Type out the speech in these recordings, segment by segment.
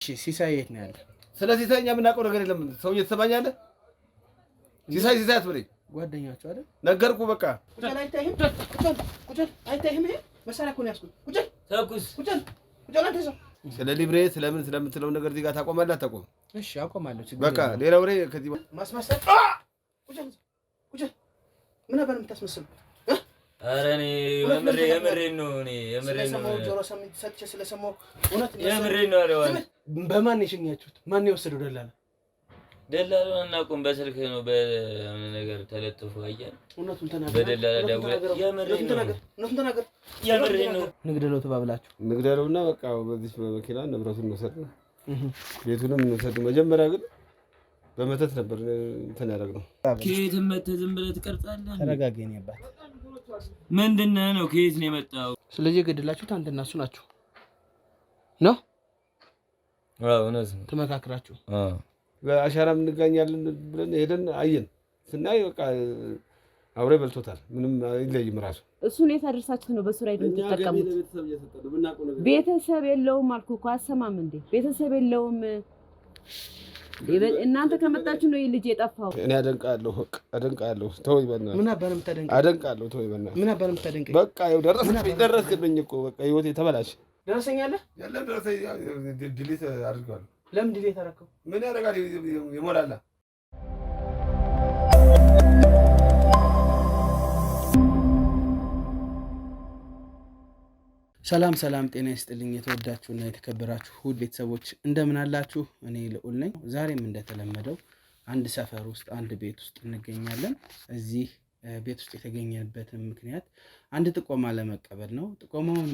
እሺ ሲሳይ የት ነው ያለ? ስለዚህ ሲሳይ እኛ የምናውቀው ነገር የለም። ሰው እየተሰማኛለህ ሲሳይ አትበለኝ። ጓደኛቸው አይደል? ነገርኩህ በቃ። ቁጭል አይታይህም? ቁጭል አይታይህም? ይሄ መሳሪያ እኮ ነው ያዝኩት። ቁጭል ተኩስ። ቁጭል አንተ ሰው ስለ ሊብሬ ስለምትለው ነገር እዚህ ጋር ታቆማለህ አታቆም? እሺ አቆማለሁ። በቃ ሌላ ወሬ ከዚህ ማስመሰል። ቁጭል ምን አባል የምታስመስል? ኧረ እኔ የምሬን ነው። ጆሮ ሰምቼ ሰጥቼ ስለሰማሁ እውነት የምሬን ነው። አረዋል በማን የሸኛችሁት? ማን የወሰደው? ደላላ አናውቅም። በስልክ ነው በነገር ተለጥፎ አየን። እውነቱን ተናገር። በደላላ ደውል። እውነቱን ተናገር። የምሬን ነው። ንግደለው ተባብላችሁ ንግደለውና በቃ በዚህ በመኪና ንብረቱን እንወሰድ ነው ቤቱንም እንወሰድ። መጀመሪያ ግን በመተት ነበር እንትን ያደረግነው። ከየትም መተህ ዝም ብለህ ትቀርጻለህ። ተረጋጋ የኔ አባት። ምንድነው ነው? ከየት ነው የመጣው? ስለዚህ የገደላችሁት አንተና እሱ ናችሁ ነው? አዎ እውነት ነው። ተመካክራችሁ? አዎ በአሻራም እንጋኛለን ብለን ሄደን አየን። ስናይ በቃ አውሬ በልቶታል። ምንም አይለይም ራሱ። እሱን የታደርሳችሁ ነው በሱ ላይ የምትጠቀሙት። ቤተሰብ የለውም አልኩ እኮ አሰማም እንዴ? ቤተሰብ የለውም። እናንተ ከመጣችሁ ነው ልጅ የጠፋው። እኔ አደንቃለሁ። ተወኝ በእናትህ። ምን አባል የምታደንቀኝ? አደንቃለሁ። ተወኝ በእናትህ። ምን አባል የምታደንቀኝ? በቃ ይኸው ደረስክብኝ እኮ በቃ ህይወቴ ተበላሽ። ደረሰኛለህ? ያለም ደረሰኝ ዲሊት አድርገዋል። ለምን ዲሊት አደረከው? ምን ያደርጋል? ይሞላል። ሰላም ጤና ይስጥልኝ። የተወዳችሁና የተከበራችሁ ውድ ቤተሰቦች እንደምን አላችሁ? እኔ ልዑል ነኝ። ዛሬም እንደተለመደው አንድ ሰፈር ውስጥ አንድ ቤት ውስጥ እንገኛለን። እዚህ ቤት ውስጥ የተገኘንበትን ምክንያት አንድ ጥቆማ ለመቀበል ነው። ጥቆማውን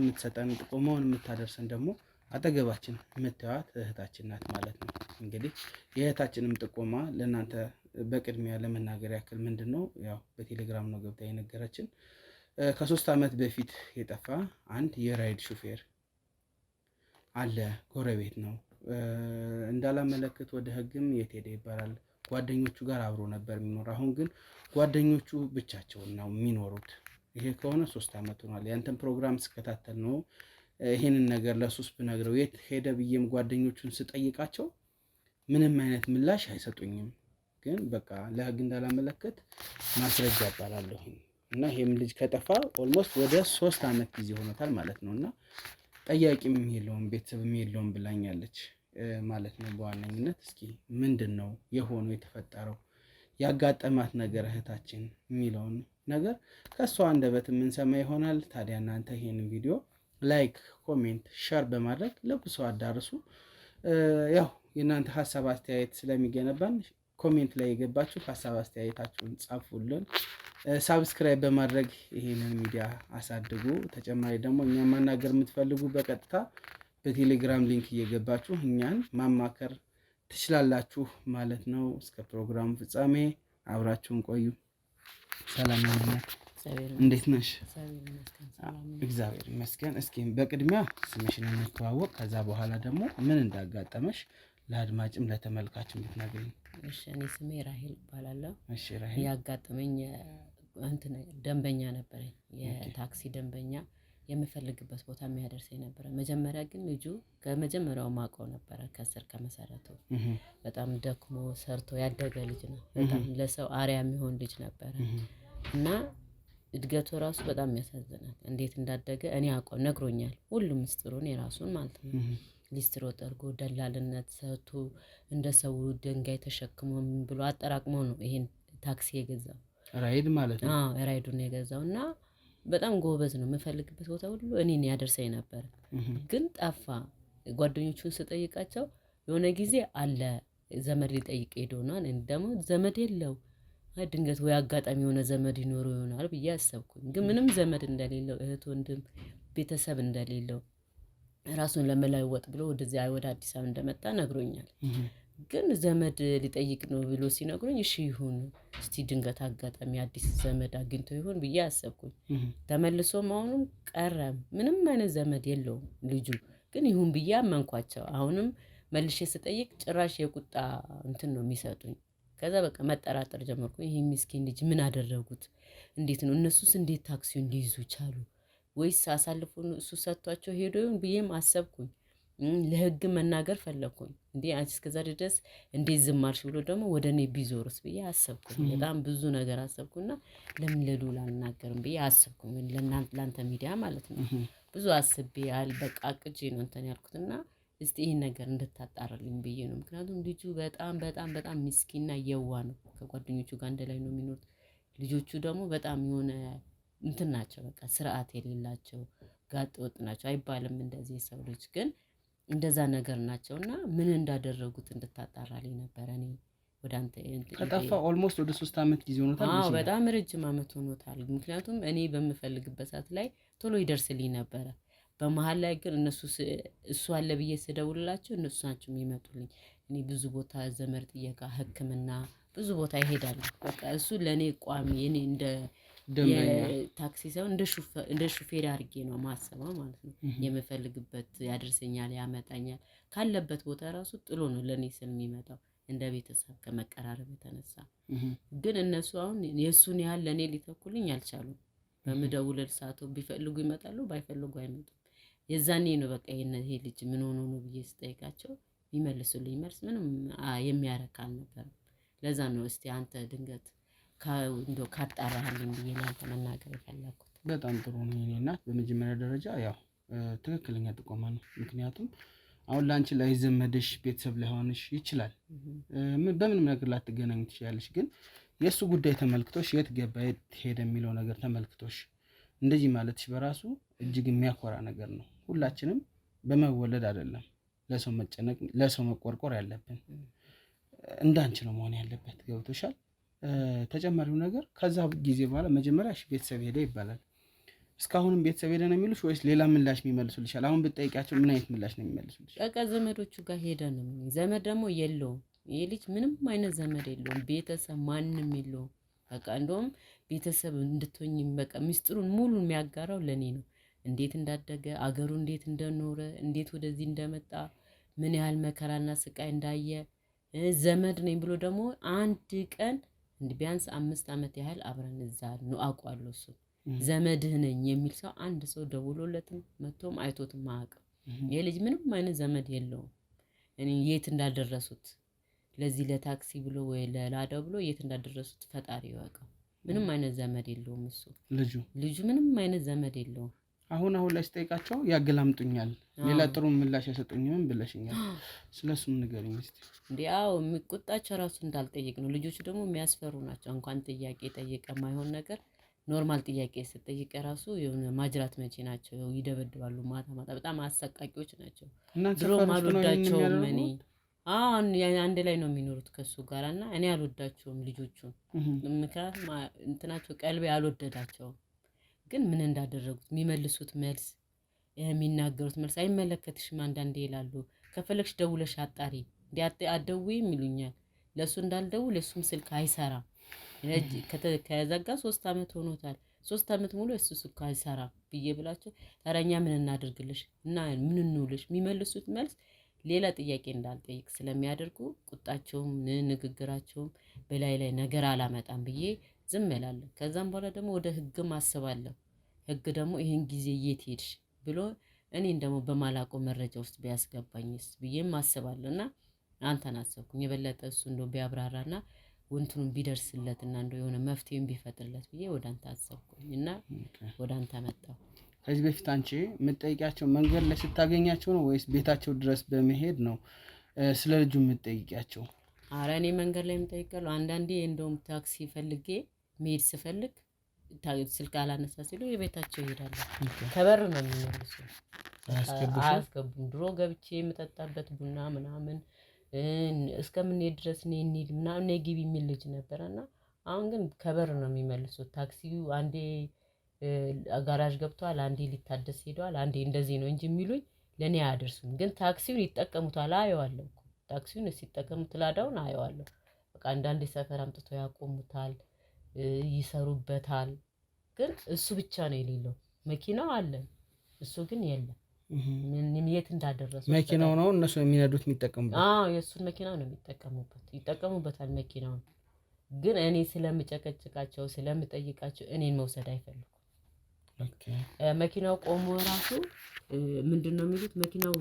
የምታደርሰን ደግሞ አጠገባችን የምታዩት እህታችን ናት ማለት ነው። እንግዲህ የእህታችንም ጥቆማ ለእናንተ በቅድሚያ ለመናገር ያክል ምንድን ነው ያው በቴሌግራም ነው ገብታ የነገረችን። ከ3 ዓመት በፊት የጠፋ አንድ የራይድ ሹፌር አለ። ጎረቤት ነው። እንዳላመለክት ወደ ህግም የት ሄደ ይባላል። ጓደኞቹ ጋር አብሮ ነበር የሚኖር። አሁን ግን ጓደኞቹ ብቻቸውን ነው የሚኖሩት። ይሄ ከሆነ 3 ዓመት ሆኗል። ያንተን ፕሮግራም ስከታተል ነው ይሄንን ነገር ለሱስ ብነግረው የት ሄደ ብዬም ጓደኞቹን ስጠይቃቸው ምንም አይነት ምላሽ አይሰጡኝም። ግን በቃ ለህግ እንዳላመለክት ማስረጃ አባላለሁ እና ይሄም ልጅ ከጠፋ ኦልሞስት ወደ 3 ዓመት ጊዜ ሆኖታል ማለት ነው። እና ጠያቂም የለውም ቤተሰብም የለውም ብላኛለች ማለት ነው። በዋነኝነት እስኪ ምንድነው የሆነው የተፈጠረው ያጋጠማት ነገር እህታችን የሚለውን ነገር ከሷ አንደበት የምንሰማ ይሆናል። ታዲያ እናንተ ይሄንን ቪዲዮ ላይክ፣ ኮሜንት፣ ሼር በማድረግ ለብዙ አዳርሱ። ያው የእናንተ ሀሳብ አስተያየት ስለሚገነባን ኮሜንት ላይ የገባችሁ ሀሳብ አስተያየታችሁን ጻፉልን። ሳብስክራይብ በማድረግ ይሄንን ሚዲያ አሳድጉ። ተጨማሪ ደግሞ እኛን ማናገር የምትፈልጉ በቀጥታ በቴሌግራም ሊንክ እየገባችሁ እኛን ማማከር ትችላላችሁ ማለት ነው። እስከ ፕሮግራሙ ፍጻሜ አብራችሁን ቆዩ። ሰላም ነው። እንዴት ነሽ? እግዚአብሔር ይመስገን። እስኪ በቅድሚያ ስምሽን እንተዋወቅ፣ ከዛ በኋላ ደግሞ ምን እንዳጋጠመሽ ለአድማጭም ለተመልካችም ብትነግሪኝ። እሺ፣ እኔ ስሜ ራሄል እባላለሁ። እሺ ራሄል፣ ያጋጠመኝ ደንበኛ ነበረኝ፣ የታክሲ ደንበኛ የምፈልግበት ቦታ የሚያደርሰኝ ነበረ። መጀመሪያ ግን ልጁ ከመጀመሪያው ማውቀው ነበረ። ከስር ከመሰረቱ በጣም ደክሞ ሰርቶ ያደገ ልጅ ነው። በጣም ለሰው አርአያ የሚሆን ልጅ ነበረ እና እድገቱ ራሱ በጣም ያሳዝናል። እንዴት እንዳደገ እኔ አውቀው ነግሮኛል። ሁሉም ምስጢሩን የራሱን ማለት ነው። ሊስትሮ ጠርጎ ደላልነት ሰርቶ እንደ ሰው ድንጋይ ተሸክሞ ብሎ አጠራቅሞ ነው ይሄን ታክሲ የገዛው። ራይድ ማለት ነው። ራይዱን የገዛው እና በጣም ጎበዝ ነው። የምፈልግበት ቦታ ሁሉ እኔን ያደርሰኝ ነበር። ግን ጠፋ። ጓደኞቹን ስጠይቃቸው የሆነ ጊዜ አለ ዘመድ ሊጠይቅ ሄዶናል። ደግሞ ዘመድ የለው ድንገት ወይ አጋጣሚ የሆነ ዘመድ ይኖረው ይሆናል ብዬ አሰብኩኝ። ግን ምንም ዘመድ እንደሌለው እህት ወንድም ቤተሰብ እንደሌለው ራሱን ለመለወጥ ብሎ ወደዚህ ወደ አዲስ አበባ እንደመጣ ነግሮኛል። ግን ዘመድ ሊጠይቅ ነው ብሎ ሲነግሩኝ እሺ ይሁን እስቲ ድንገት አጋጣሚ አዲስ ዘመድ አግኝቶ ይሆን ብዬ አሰብኩኝ። ተመልሶም አሁንም ቀረም ምንም አይነት ዘመድ የለውም ልጁ። ግን ይሁን ብዬ አመንኳቸው። አሁንም መልሼ ስጠይቅ ጭራሽ የቁጣ እንትን ነው የሚሰጡኝ። ከዛ በቃ መጠራጠር ጀመርኩ። ይሄ ምስኪን ልጅ ምን አደረጉት? እንዴት ነው እነሱስ እንዴት ታክሲውን ሊይዙ ቻሉ? ወይስ አሳልፎ እሱ ሰጥቷቸው ሄዶ ይሁን ብዬም አሰብኩኝ። ለህግ መናገር ፈለኩኝ። እንዴ አንቺ እስከዛሬ ድረስ እንዴት ዝም አልሽ ብሎ ደግሞ ወደ እኔ ቢዞርስ ብዬ አሰብኩኝ። በጣም ብዙ ነገር አሰብኩና ለምን ለልዑል አልናገርም ብዬ አሰብኩኝ። ለአንተ ሚዲያ ማለት ነው። ብዙ አስቤ በቃ አቅጄ ነው እንትን ያልኩትና እስቲ ይሄን ነገር እንድታጣራልኝ ብዬ ነው። ምክንያቱም ልጁ በጣም በጣም በጣም ምስኪንና የዋ ነው። ከጓደኞቹ ጋር አንድ ላይ ነው የሚኖሩት። ልጆቹ ደግሞ በጣም የሆነ እንትን ናቸው፣ በቃ ስርዓት የሌላቸው ጋጥ ወጥ ናቸው አይባልም እንደዚህ የሰው ልጅ ግን እንደዛ ነገር ናቸውና ምን እንዳደረጉት እንድታጣራልኝ ነበር። እኔ ወደ አንተ ከጠፋ ኦልሞስት ወደ 3 አመት ጊዜ ሆኖታል። አዎ በጣም ረጅም አመት ሆኖታል። ምክንያቱም እኔ በምፈልግበት ሰዓት ላይ ቶሎ ይደርስልኝ ነበረ። በመሀል ላይ ግን እሱ አለ ብዬ ስደውልላቸው እነሱ ናቸው የሚመጡልኝ። እኔ ብዙ ቦታ ዘመድ ጥየቃ፣ ሕክምና ብዙ ቦታ ይሄዳሉ። በቃ እሱ ለእኔ ቋሚ እኔ እንደ የታክሲ ሳይሆን እንደ ሹፌር አድርጌ ነው ማሰበው ማለት ነው። የምፈልግበት ያደርሰኛል፣ ያመጣኛል። ካለበት ቦታ ራሱ ጥሎ ነው ለእኔ ስል የሚመጣው እንደ ቤተሰብ ከመቀራረብ የተነሳ። ግን እነሱ አሁን የእሱን ያህል ለእኔ ሊተኩልኝ አልቻሉም። በምደውልል ሰዓቱ ቢፈልጉ ይመጣሉ፣ ባይፈልጉ አይመጡም። የዛኔ ነው በቃ ይሄ ልጅ ምን ሆኖ ነው ብዬ ስጠይቃቸው የሚመልሱልኝ መልስ ምንም የሚያረካ አልነበረም። ለዛ ነው እስቲ አንተ ድንገት እንደው ካጣራህልኝ ብዬ ላንተ መናገር የፈለኩት። በጣም ጥሩ ነው የኔ እናት። በመጀመሪያ ደረጃ ያው ትክክለኛ ጥቆማ ነው። ምክንያቱም አሁን ላንቺ ላይ ዘመድሽ ቤተሰብ ላይሆንሽ ይችላል፣ በምንም ነገር ላትገናኝ ትችላለሽ። ግን የእሱ ጉዳይ ተመልክቶሽ የት ገባ የት ሄደ የሚለው ነገር ተመልክቶሽ እንደዚህ ማለትሽ በራሱ እጅግ የሚያኮራ ነገር ነው። ሁላችንም በመወለድ አይደለም ለሰው መጨነቅ ለሰው መቆርቆር ያለብን፣ እንዳንቺ ነው መሆን ያለበት። ገብቶሻል? ተጨማሪው ነገር ከዛ ጊዜ በኋላ መጀመሪያ ቤተሰብ ሄደ ይባላል። እስካሁንም ቤተሰብ ሄደ ነው የሚሉሽ ወይስ ሌላ ምላሽ የሚመልሱልሻል? አሁን ብትጠይቃቸው ምን አይነት ምላሽ ነው የሚመልሱልሽ? በቃ ዘመዶቹ ጋር ሄደ ነው። ዘመድ ደግሞ የለውም ይሄ ልጅ፣ ምንም አይነት ዘመድ የለውም፣ ቤተሰብ ማንም የለውም። በቃ እንደውም ቤተሰብ እንድትሆኝ በቃ ሚስጥሩን ሙሉ የሚያጋራው ለኔ ነው። እንዴት እንዳደገ፣ አገሩ እንዴት እንደኖረ፣ እንዴት ወደዚህ እንደመጣ፣ ምን ያህል መከራና ስቃይ እንዳየ ዘመድ ነኝ ብሎ ደግሞ አንድ ቀን ቢያንስ 5 አመት ያህል አብረን እዛ ነው አውቃለሁ። እሱ ዘመድህ ነኝ የሚል ሰው አንድ ሰው ደውሎለትም መጥቶም አይቶትም አያውቅም። ይሄ ልጅ ምንም አይነት ዘመድ የለውም። እኔ የት እንዳደረሱት ለዚህ ለታክሲ ብሎ ወይ ለላዳው ብሎ የት እንዳደረሱት ፈጣሪ ይወቀው። ምንም አይነት ዘመድ የለውም እሱ ልጁ ምንም አይነት ዘመድ የለውም። አሁን ላይ ስጠይቃቸው ያገላምጡኛል፣ ሌላ ጥሩ ምላሽ ያሰጡኝም ብለሽኛል። ስለሱም ንገሪኝ እስቲ። እንዲያው የሚቆጣቸው ራሱ እንዳልጠይቅ ነው። ልጆቹ ደግሞ የሚያስፈሩ ናቸው። እንኳን ጥያቄ ጠይቀ ማይሆን ነገር ኖርማል ጥያቄ ስትጠይቀ ራሱ የሆነ ማጅራት መቼ ናቸው፣ ይደበድባሉ ማታ ማታ። በጣም አሰቃቂዎች ናቸው። ድሮም አልወዳቸውም እኔ። አንድ ላይ ነው የሚኖሩት ከሱ ጋር እና እኔ አልወዳቸውም ልጆቹን። ምክንያቱም እንትናቸው ቀልቤ አልወደዳቸውም። ግን ምን እንዳደረጉት የሚመልሱት መልስ የሚናገሩት መልስ አይመለከትሽም አንዳንዴ ይላሉ። ከፈለግሽ ደውለሽ አጣሪ እንዴ አትደውይም ይሉኛል። ለሱ እንዳልደውል የሱም ስልክ አይሰራም። ከዘጋ 3 አመት ሆኖታል። 3 አመት ሙሉ እሱ ስልክ አይሰራም ብዬ ብላቸው ታዲያ ምን እናድርግልሽ እና ምን እንውልሽ? የሚመልሱት መልስ ሌላ ጥያቄ እንዳልጠይቅ ስለሚያደርጉ ቁጣቸውም ንግግራቸውም በላይ ነገር አላመጣም ብዬ ዝም እላለሁ። ከዛም በኋላ ደግሞ ወደ ህግም አስባለሁ። ህግ ደግሞ ይሄን ጊዜ የት ሄድሽ ብሎ እኔን ደግሞ በማላውቀው መረጃ ውስጥ ቢያስገባኝስ ብዬም አስባለሁና አንተን አሰብኩኝ። የበለጠ እሱ እንደው ቢያብራራና ወንቱን ቢደርስለትና እንደው የሆነ መፍትሄም ቢፈጥርለት ብዬ ወደ አንተ አሰብኩኝና ወደ አንተ መጣሁ። ከዚህ በፊት አንቺ የምትጠይቂያቸው መንገድ ላይ ስታገኛቸው ነው ወይስ ቤታቸው ድረስ በመሄድ ነው ስለ ልጁ የምትጠይቂያቸው? ኧረ እኔ መንገድ ላይ የምጠይቀለው አንዳንዴ እንደውም ታክሲ ፈልጌ መሄድ ስፈልግ ስልክ አላነሳ ሲሉ የቤታቸው ይሄዳሉ። ከበር ነው የሚመልሱ፣ አያስገቡም። ድሮ ገብቼ የምጠጣበት ቡና ምናምን እስከምንሄድ ድረስ እኔ እንሂድ ምናምን ግቢ የሚል ልጅ ነበረና አሁን ግን ከበር ነው የሚመልሱት። ታክሲው አንዴ ጋራዥ ገብቷል፣ አንዴ ሊታደስ ሄዷል፣ አንዴ እንደዚህ ነው እንጂ የሚሉኝ ለእኔ አያደርሱም። ግን ታክሲውን ይጠቀሙታል፣ አየዋለሁ። ታክሲውን ሲጠቀሙት ላዳውን አየዋለሁ። በቃ አንዳንዴ ሰፈር አምጥቶ ያቆሙታል፣ ይሰሩበታል። ግን እሱ ብቻ ነው የሌለው። መኪናው አለ፣ እሱ ግን የለም። ምን የት እንዳደረሰው መኪናው ነው እነሱ የሚነዱት የሚጠቀሙበት። የእሱን መኪና ነው ይጠቀሙበታል መኪናውን። ግን እኔ ስለምጨቀጭቃቸው ስለምጠይቃቸው እኔን መውሰድ አይፈልጉም። መኪናው ቆሞ ራሱ ምንድነው የሚሉት መኪናው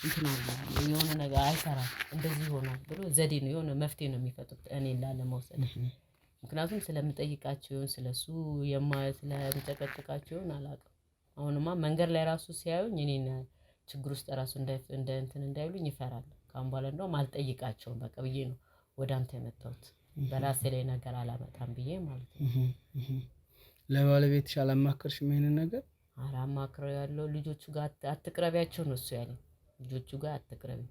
እንትን አለ የሆነ ነገር አይሰራም እንደዚህ ሆኗል ብሎ ዘዴ ነው የሆነ መፍትሄ ነው የሚፈጥሩት እኔን ላለመውሰድ። ምክንያቱም ስለምጠይቃቸው ስለሱ ስለምጨቀጭቃቸው አላውቅም። አሁንማ መንገድ ላይ ራሱ ሲያዩኝ እኔን ችግር ውስጥ ራሱ እንደ እንትን እንዳይሉኝ ይፈራል። ካሁን በኋላ እንደውም አልጠይቃቸውም በቃ ብዬ ነው ወደ አንተ የመጣሁት በራሴ ላይ ነገር አላመጣም ብዬ ማለት ነው። ለባለቤትሽ አላማከርሽም ይሄንን ነገር? አላማክረው ያለው ልጆቹ ጋር አትቅረቢያቸው ነው እሱ ያለኝ። ልጆቹ ጋር አትቅረቢ፣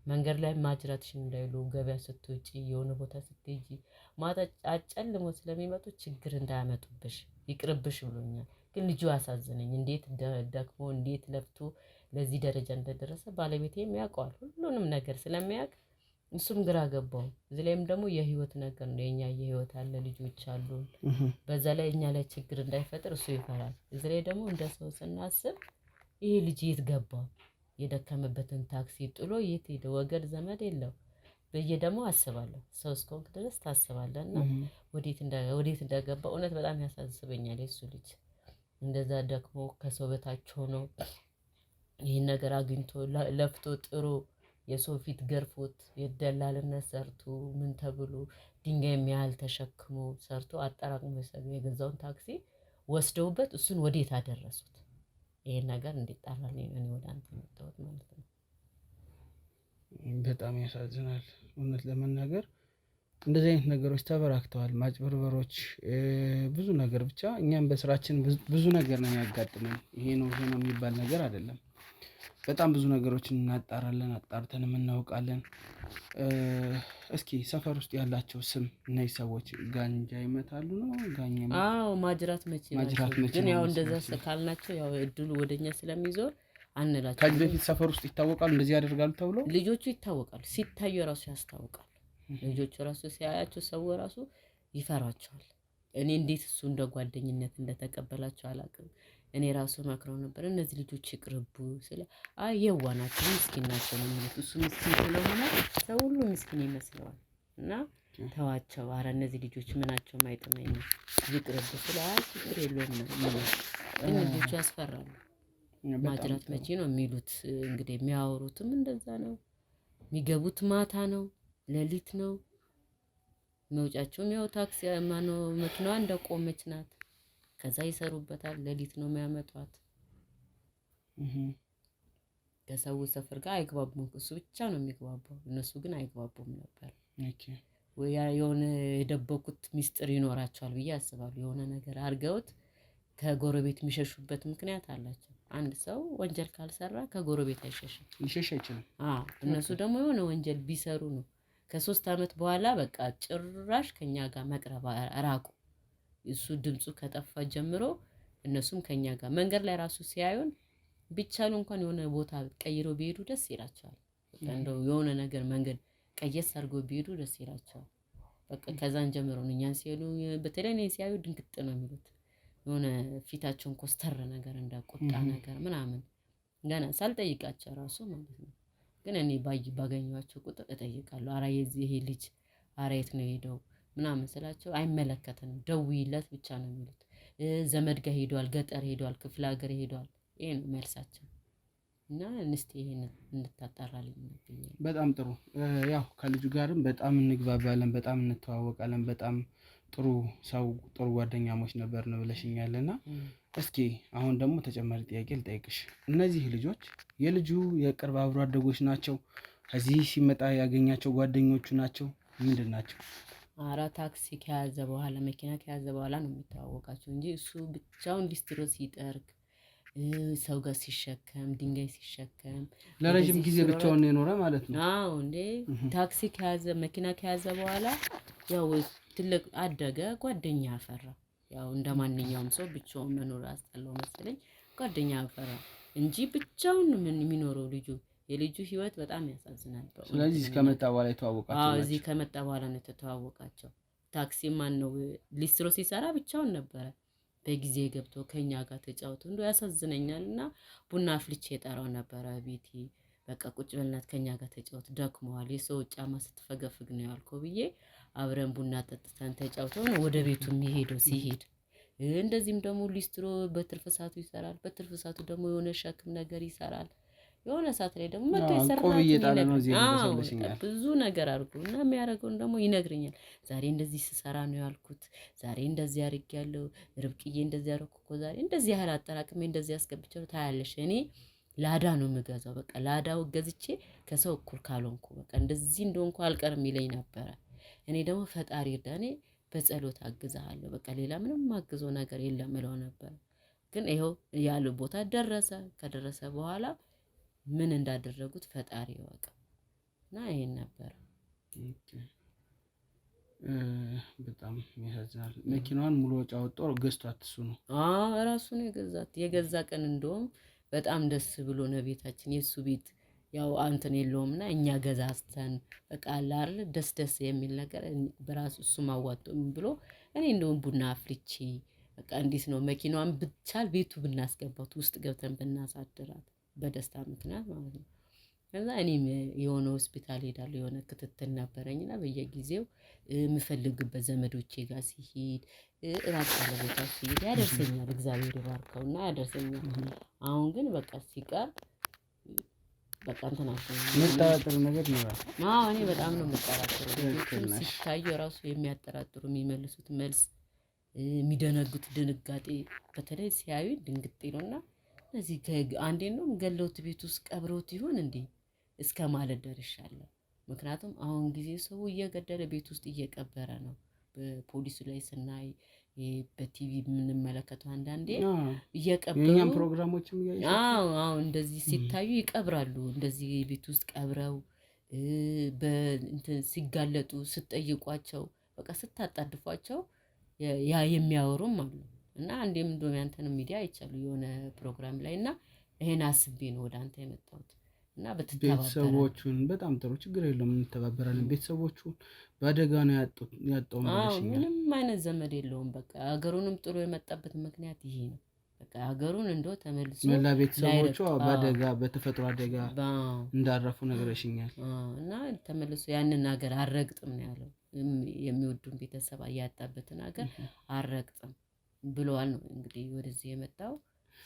መንገድ ላይ ማጅራትሽን እንዳይሉ፣ ገበያ ስትወጪ፣ የሆነ ቦታ ስትሄጂ ማታ አጨልሞ ስለሚመጡ ችግር እንዳያመጡብሽ ይቅርብሽ ብሎኛል። ግን ልጁ አሳዘነኝ። እንዴት ደክሞ እንዴት ለፍቶ ለዚህ ደረጃ እንደደረሰ ባለቤቴም ያውቀዋል። ሁሉንም ነገር ስለሚያውቅ እሱም ግራ ገባው። እዚህ ላይም ደግሞ የህይወት ነገር ነው። የኛ የህይወት አለ ልጆች አሉ። በዛ ላይ እኛ ላይ ችግር እንዳይፈጥር እሱ ይፈራል። እዚህ ላይ ደግሞ እንደ ሰው ስናስብ ይሄ ልጅ የት ገባ? የደከመበትን ታክሲ ጥሎ የት ሄደ? ወገን ዘመድ የለው ብዬ ደግሞ አስባለሁ። ሰው እስከሆንክ ድረስ ታስባለህ እና ወዴት እንደገባ እውነት በጣም ያሳስበኛል። የሱ ልጅ እንደዛ ደክሞ ከሰው በታች ሆኖ ይህን ነገር አግኝቶ ለፍቶ ጥሮ የሰው ፊት ገርፎት የደላልነት ሰርቶ ምን ተብሎ ድንጋይ የሚያህል ተሸክሞ ሰርቶ አጠራቅሞ የገዛውን ታክሲ ወስደውበት እሱን ወዴት አደረሱት? ይሄን ነገር እንዲጣራልኝ እኔ ወደ አንተ መጣሁት ማለት ነው። በጣም ያሳዝናል። እውነት ለመናገር እንደዚህ አይነት ነገሮች ተበራክተዋል። ማጭበርበሮች፣ ብዙ ነገር ብቻ እኛም በስራችን ብዙ ነገር ነው የሚያጋጥመን። ይሄ ነው የሚባል ነገር አይደለም። በጣም ብዙ ነገሮችን እናጣራለን፣ አጣርተንም እናውቃለን። እስኪ ሰፈር ውስጥ ያላቸው ስም እነዚህ ሰዎች ጋንጃ ይመታሉ ነው? ማጅራት መቼ ግን ያው እንደዛ ካልናቸው ያው እድሉ ወደኛ ስለሚዞር አንላቸው። ከዚህ በፊት ሰፈር ውስጥ ይታወቃሉ እንደዚህ ያደርጋሉ ተብሎ ልጆቹ ይታወቃሉ። ሲታዩ ራሱ ያስታውቃሉ። ልጆቹ ራሱ ሲያያቸው ሰው ራሱ ይፈራቸዋል። እኔ እንዴት እሱ እንደ ጓደኝነት እንደተቀበላቸው አላውቅም። እኔ ራሱ መክረው ነበር እነዚህ ልጆች ይቅርቡ ስለ የዋ ናቸው ምስኪን ናቸው ነው የሚሉት። እሱ ምስኪን ስለሆነ ሰው ሁሉ ምስኪን ይመስለዋል እና ተዋቸው፣ ኧረ እነዚህ ልጆች ምናቸውም አይጥመኝም ይቅርቡ ስለ ችግር የለውም ነው። ግን ልጆቹ ያስፈራሉ። ማጅራት መቼ ነው የሚሉት እንግዲህ የሚያወሩትም እንደዛ ነው። የሚገቡት ማታ ነው፣ ሌሊት ነው። መውጫቸውም ያው ታክሲ ማነው መኪናዋ እንደቆመች ናት። ከዛ ይሰሩበታል። ሌሊት ነው የሚያመጧት። ከሰው ሰፈር ጋር አይግባቡም። እሱ ብቻ ነው የሚግባባው፣ እነሱ ግን አይግባቡም ነበር። ወይ የሆነ የደበቁት ሚስጥር ይኖራቸዋል ብዬ አስባለሁ። የሆነ ነገር አድርገውት ከጎረቤት የሚሸሹበት ምክንያት አላቸው። አንድ ሰው ወንጀል ካልሰራ ከጎረቤት አይሸሽም፣ ሊሸሽ አይችልም። እነሱ ደግሞ የሆነ ወንጀል ቢሰሩ ነው ከ3 አመት በኋላ በቃ ጭራሽ ከኛ ጋር መቅረብ ራቁ። እሱ ድምፁ ከጠፋ ጀምሮ እነሱም ከኛ ጋር መንገድ ላይ ራሱ ሲያዩን ቢቻሉ እንኳን የሆነ ቦታ ቀይሮ ቢሄዱ ደስ ይላቸዋል። በቃ እንደው የሆነ ነገር መንገድ ቀየስ አድርጎ ቢሄዱ ደስ ይላቸዋል። በቃ ከዛን ጀምሮ ነው እኛን ሲያዩ በተለይ እኔን ሲያዩ ድንግጥ ነው የሚሉት። የሆነ ፊታቸውን ኮስተር ነገር እንዳቆጣ ነገር ምናምን ገና ሳልጠይቃቸው ራሱ ማለት ነው። ግን እኔ ባገኘኋቸው ቁጥር እጠይቃለሁ። ኧረ የዚህ ይሄ ልጅ ኧረ የት ነው ሄደው ምናምን ስላቸው አይመለከተንም ደውይለት ብቻ ነው የሚሉት። ዘመድ ጋር ሄዷል፣ ገጠር ሄዷል፣ ክፍለ ሀገር ሄዷል። ይሄ ነው መልሳቸው። እና እንስቲ ይሄን እንድታጣራልኝ ነው። በጣም ጥሩ። ያው ከልጁ ጋርም በጣም እንግባባለን፣ በጣም እንተዋወቃለን። በጣም ጥሩ ሰው፣ ጥሩ ጓደኛሞች ነበር ነው ብለሽኛልና እስኪ አሁን ደግሞ ተጨማሪ ጥያቄ ልጠይቅሽ። እነዚህ ልጆች የልጁ የቅርብ አብሮ አደጎች ናቸው? ከዚህ ሲመጣ ያገኛቸው ጓደኞቹ ናቸው? ምንድን ናቸው? ታክሲ ከያዘ በኋላ መኪና ከያዘ በኋላ ነው የሚተዋወቃቸው እንጂ እሱ ብቻውን ሊስትሮ ሲጠርግ ሰው ጋር ሲሸከም ድንጋይ ሲሸከም ለረጅም ጊዜ ብቻውን የኖረ ማለት ነው። እንዴ ታክሲ ከያዘ መኪና ከያዘ በኋላ ያው ትልቅ አደገ፣ ጓደኛ አፈራ። ያው እንደማንኛውም ሰው ብቻውን መኖር አስጠላው መሰለኝ ጓደኛ አፈራ እንጂ ብቻውን ምን የሚኖረው ልጁ። የልጁ ህይወት በጣም ያሳዝናል። ስለዚህ ከመጣ በኋላ የተዋወቃቸው እዚህ ከመጣ በኋላ ነው የተተዋወቃቸው። ታክሲ ማን ነው ሊስትሮ ሲሰራ ብቻውን ነበረ። በጊዜ ገብቶ ከኛ ጋር ተጫውቶ እንደው ያሳዝነኛልና ቡና አፍልቼ የጠራው ነበረ ቤቲ በቃ ቁጭ በልናት ከኛ ጋር ተጫውት ደክመዋል፣ የሰው ጫማ ስትፈገፍግ ነው ያልከው ብዬ አብረን ቡና ጠጥተን ተጫውተው ነው ወደ ቤቱ የሚሄደው። ሲሄድ እንደዚህም ደግሞ ሊስትሮ በትርፍ ሰዓቱ ይሰራል። በትርፍ ሰዓቱ ደግሞ የሆነ ሸክም ነገር ይሰራል። የሆነ ሰዓት ላይ ደግሞ መጥቶ ይሰራል። ብዙ ነገር አድርጎ እና የሚያደርገውን ደግሞ ይነግረኛል። ዛሬ እንደዚህ ስሰራ ነው ያልኩት፣ ዛሬ እንደዚህ አድርጌያለሁ፣ ርብቅዬ እንደዚህ አደረኩ እኮ ዛሬ እንደዚህ ያህል አጠራቅሜ እንደዚህ አስገብቻለሁ ታያለሽ። እኔ ላዳ ነው የምገዛው። በቃ ላዳው ገዝቼ ከሰው እኩል ካልሆንኩ በቃ እንደዚህ እንደሆንኩ አልቀርም ይለኝ ነበረ። እኔ ደግሞ ፈጣሪ እርዳኔ በጸሎት አግዛለሁ፣ በቃ ሌላ ምንም ማግዘው ነገር የለም እለው ነበር። ግን ይኸው ያለው ቦታ ደረሰ። ከደረሰ በኋላ ምን እንዳደረጉት ፈጣሪ ይወቅ እና ይሄን ነበር። በጣም ያሳዝናል። መኪናዋን ሙሉ ወጪ አወጣ ገዝቷት እሱ ነው ራሱ ነው የገዛ ቀን እንደውም በጣም ደስ ብሎ ነው ቤታችን የሱ ቤት ያው አንተን የለውምና እኛ ገዛዝተን በቃ አይደል ደስ የሚል ነገር በራሱ እሱ ማዋጣም ብሎ እኔ እንደውም ቡና አፍልቼ በቃ እንዴት ነው መኪናዋን ብቻል ቤቱ ብናስገባት ውስጥ ገብተን ብናሳድራት በደስታ ምክንያት ማለት ነው። ከዛ እኔም የሆነ ሆስፒታል ሄዳለሁ የሆነ ክትትል ነበረኝና በየጊዜው የምፈልግበት ዘመዶቼ ጋር ሲሄድ ራቅ ያለ ቦታ ሲሄድ ያደርሰኛል። እግዚአብሔር ይባርከውና ያደርሰኛል። አሁን ግን በቃ ሲቀር በቃ እንትናቸው መጠራጠር ነገር ነው። እኔ በጣም ነው የምጠራጠረው። ሲታዩ ራሱ የሚያጠራጥሩ የሚመልሱት መልስ የሚደነግጡት ድንጋጤ በተለይ ሲያዩ ድንግጥ ይሉና እዚህ አንዴ ነው ገለውት ቤት ውስጥ ቀብረውት ይሆን እንዴ እስከ ማለት ደርሻለሁ። ምክንያቱም አሁን ጊዜ ሰው እየገደለ ቤት ውስጥ እየቀበረ ነው። በፖሊሱ ላይ ስናይ በቲቪ የምንመለከተው አንዳንዴ እየቀበሩ የኛም ፕሮግራሞችም እንደዚህ ሲታዩ ይቀብራሉ። እንደዚህ ቤት ውስጥ ቀብረው በእንትን ሲጋለጡ ስትጠይቋቸው በቃ ስታጣድፏቸው ያ የሚያወሩም አሉ። እና አንዴም እንደውም ያንተን ሚዲያ አይቻሉ የሆነ ፕሮግራም ላይ እና ይሄን አስቤ ነው ወደ አንተ የመጣሁት። እና ቤተሰቦቹን በጣም ጥሩ ችግር የለውም እንተባበራለን። ቤተሰቦቹን በአደጋ ነው ያጣው ምንም አይነት ዘመድ የለውም። በቃ ሀገሩንም ጥሎ የመጣበት ምክንያት ይሄ ነው። በቃ ሀገሩን እንደው ተመልሶ መላ ቤተሰቦቹ በአደጋ በተፈጥሮ አደጋ እንዳረፉ ነገርሽኛል። እና ተመልሶ ያንን ሀገር አልረግጥም ነው ያለው። የሚወዱን ቤተሰብ ያጣበትን ሀገር አልረግጥም ብለዋል ነው እንግዲህ ወደዚህ የመጣው።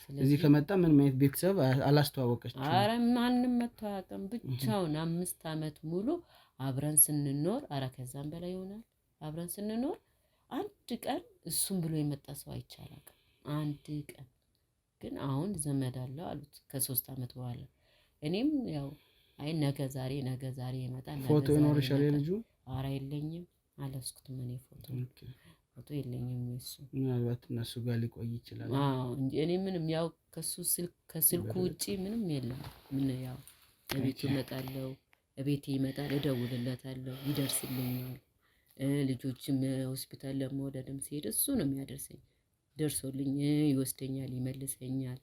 እዚህ ከመጣ ምን ማለት ቤተሰብ አላስተዋወቀችም? ኧረ ማንም መጥቶ አያውቅም። ብቻውን 5 አመት ሙሉ አብረን ስንኖር ከዛም በላይ ይሆናል አብረን ስንኖር አንድ ቀን እሱም ብሎ የመጣ ሰው አይቻልም። አንድ ቀን ግን አሁን ዘመድ አለው አሉት ከ3 አመት በኋላ። እኔም ያው አይ ነገ ዛሬ ይመጣል። ፎቶ ይኖርሻል የልጁ? ኧረ የለኝም አለስኩትም እኔ ፎቶ የለኝም። እሱ ምናልባት እነሱ ጋር ሊቆይ ይችላል እንጂ እኔ ምንም ያው ከስልኩ ውጪ ምንም የለም። ምን ያው እቤቱ እመጣለሁ፣ እቤቴ ይመጣል፣ እደውልለታለሁ፣ ይደርስልኛል። ልጆችም ሆስፒታል ለመውለድም ሲሄድ እሱ ነው የሚያደርሰኝ። ደርሶልኝ ይወስደኛል፣ ይመልሰኛል።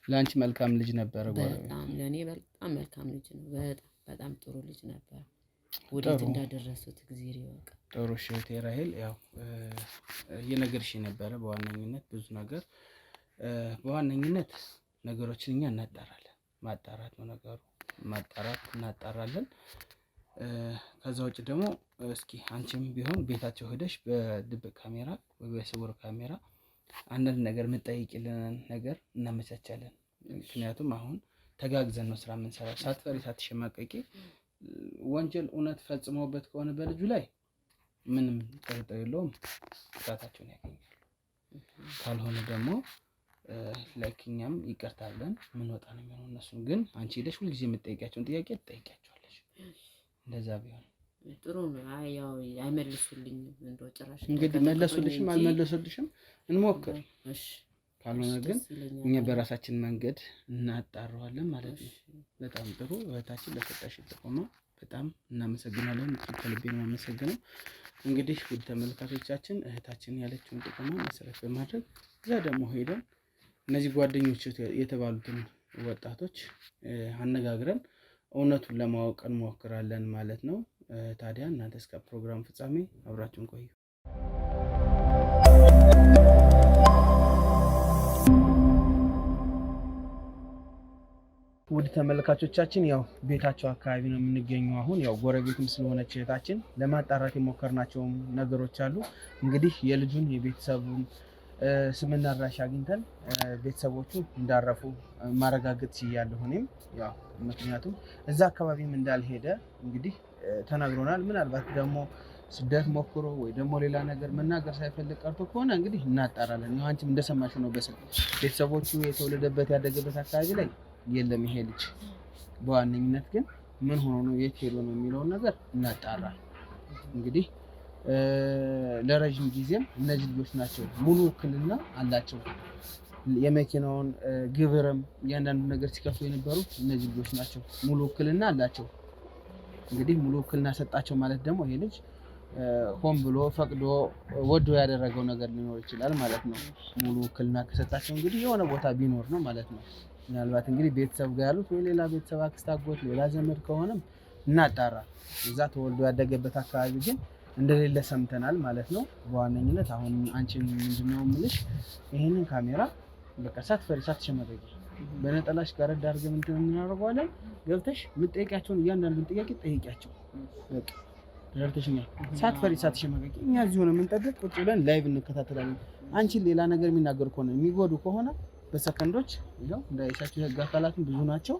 ለአንቺ መልካም ልጅ ነበረ? በጣም ለእኔ በጣም መልካም ልጅ ነው። በጣም ጥሩ ልጅ ነበር። ወዴት እንዳደረሱት እግዚአብሔር ይወቅ። ጥሩ እህቴ ራሄል ያው የነገርሽ ነበረ በዋነኝነት ብዙ ነገር በዋነኝነት ነገሮችን እኛ እናጣራለን። ማጣራት ነው ነገሩ። እናጣራለን። ከዛ ውጭ ደግሞ እስኪ አንቺም ቢሆን ቤታቸው ሄደሽ በድብቅ ካሜራ ወይ በስውር ካሜራ አንዳንድ ነገር የምትጠይቂልን ነገር እናመቻቻለን። ምክንያቱም አሁን ተጋግዘን ነው ስራ የምንሰራው። ሳትፈሪ ሳትሸማቀቂ ወንጀል እውነት ፈጽመውበት ከሆነ በልጁ ላይ ምንም ጥርጥር የለውም ቅጣታቸውን ያገኛሉ። ካልሆነ ደግሞ ለኪኛም ይቀርታለን ምን ወጣ ነው የሚሆነው። እነሱን ግን አንቺ ሄደሽ ሁልጊዜ የምትጠይቂያቸውን ጥያቄ ትጠይቂያቸዋለሽ። እንደዛ ቢሆን ጥሩ ነው። ያው አይመልሱልኝም እንደው ጭራሽ እንግዲህ መለሱልሽም አልመለሱልሽም እንሞክር። እሺ ካልሆነ ግን እኛ በራሳችን መንገድ እናጣራዋለን ማለት ነው። በጣም ጥሩ እህታችን ለሰጣሽ ጥቆማ በጣም እናመሰግናለን። ከልቤ ነው የማመሰግነው። እንግዲህ ውድ ተመልካቾቻችን እህታችን ያለችውን ጥቆማ መሰረት በማድረግ እዛ ደግሞ ሄደን እነዚህ ጓደኞች የተባሉትን ወጣቶች አነጋግረን እውነቱን ለማወቅ እንሞክራለን ማለት ነው። ታዲያ እናንተ እስከ ፕሮግራም ፍጻሜ አብራችሁን ቆዩ። ውድ ተመልካቾቻችን ያው ቤታቸው አካባቢ ነው የምንገኘው። አሁን ያው ጎረቤትም ስለሆነች እህታችን ለማጣራት የሞከርናቸው ነገሮች አሉ። እንግዲህ የልጁን የቤተሰቡን ስምና አድራሻ አግኝተን ቤተሰቦቹ እንዳረፉ ማረጋገጥ ችያለሁ። እኔም ያው ምክንያቱም እዛ አካባቢም እንዳልሄደ እንግዲህ ተናግሮናል። ምናልባት ደግሞ ስደት ሞክሮ ወይ ደግሞ ሌላ ነገር መናገር ሳይፈልግ ቀርቶ ከሆነ እንግዲህ እናጣራለን። ያው አንቺም እንደሰማሽው ነው። ቤተሰቦቹ የተወለደበት ያደገበት አካባቢ ላይ የለም ይሄ ልጅ። በዋነኝነት ግን ምን ሆኖ ነው የት ሄዶ ነው የሚለውን ነገር እናጣራ። እንግዲህ ለረጅም ጊዜም እነዚህ ልጆች ናቸው ሙሉ ውክልና አላቸው። የመኪናውን ግብርም እያንዳንዱ ነገር ሲከፍሉ የነበሩት እነዚህ ልጆች ናቸው። ሙሉ ውክልና አላቸው። እንግዲህ ሙሉ ውክልና ሰጣቸው ማለት ደግሞ ይሄ ልጅ ሆን ብሎ ፈቅዶ ወዶ ያደረገው ነገር ሊኖር ይችላል ማለት ነው። ሙሉ ውክልና ከሰጣቸው እንግዲህ የሆነ ቦታ ቢኖር ነው ማለት ነው። ምናልባት እንግዲህ ቤተሰብ ጋር ያሉት ወይ ሌላ ቤተሰብ አክስት፣ አጎት፣ ሌላ ዘመድ ከሆነም እናጣራ። እዛ ተወልዶ ያደገበት አካባቢ ግን እንደሌለ ሰምተናል ማለት ነው። በዋነኝነት አሁን አንቺን ምንድነው የምልሽ ይሄንን ካሜራ በቃ ሳትፈሪ ሳትሸመቀቂ በነጠላሽ ጋር ዳርገን እንትን እናደርገዋለን። ገብተሽ የምትጠይቂያቸውን እያንዳንዱን ጥያቄ ጠይቂያቸው። በቃ ደርተሽኛል። ሳትፈሪ ሳትሸመቀቂ እኛ እዚህ ሆነ የምንጠብቅ ቁጭ ብለን ላይቭ እንከታተላለን። አንቺን ሌላ ነገር የሚናገር ከሆነ የሚጎዱ ከሆነ በሰከንዶች ይኸው እንዳይሻቸው የህግ አካላትን ብዙ ናቸው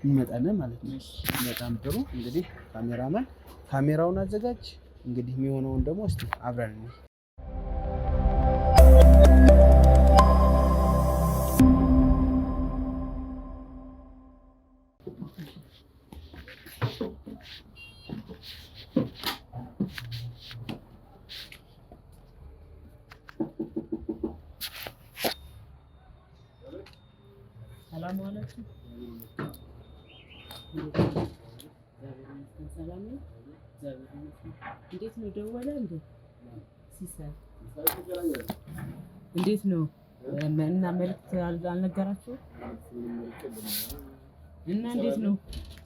እንመጣለን ማለት ነው። በጣም ጥሩ እንግዲህ ካሜራማን ካሜራውን አዘጋጅ። እንግዲህ የሚሆነውን ደግሞ እስቲ አብረን ነው። ሰላም አለይኩም። ሰላም ነው። እንዴት ነው ደወለ እንዴ? ሲሳይ እንዴት ነው? እና መልዕክት አልነገራችሁ እና እንዴት ነው?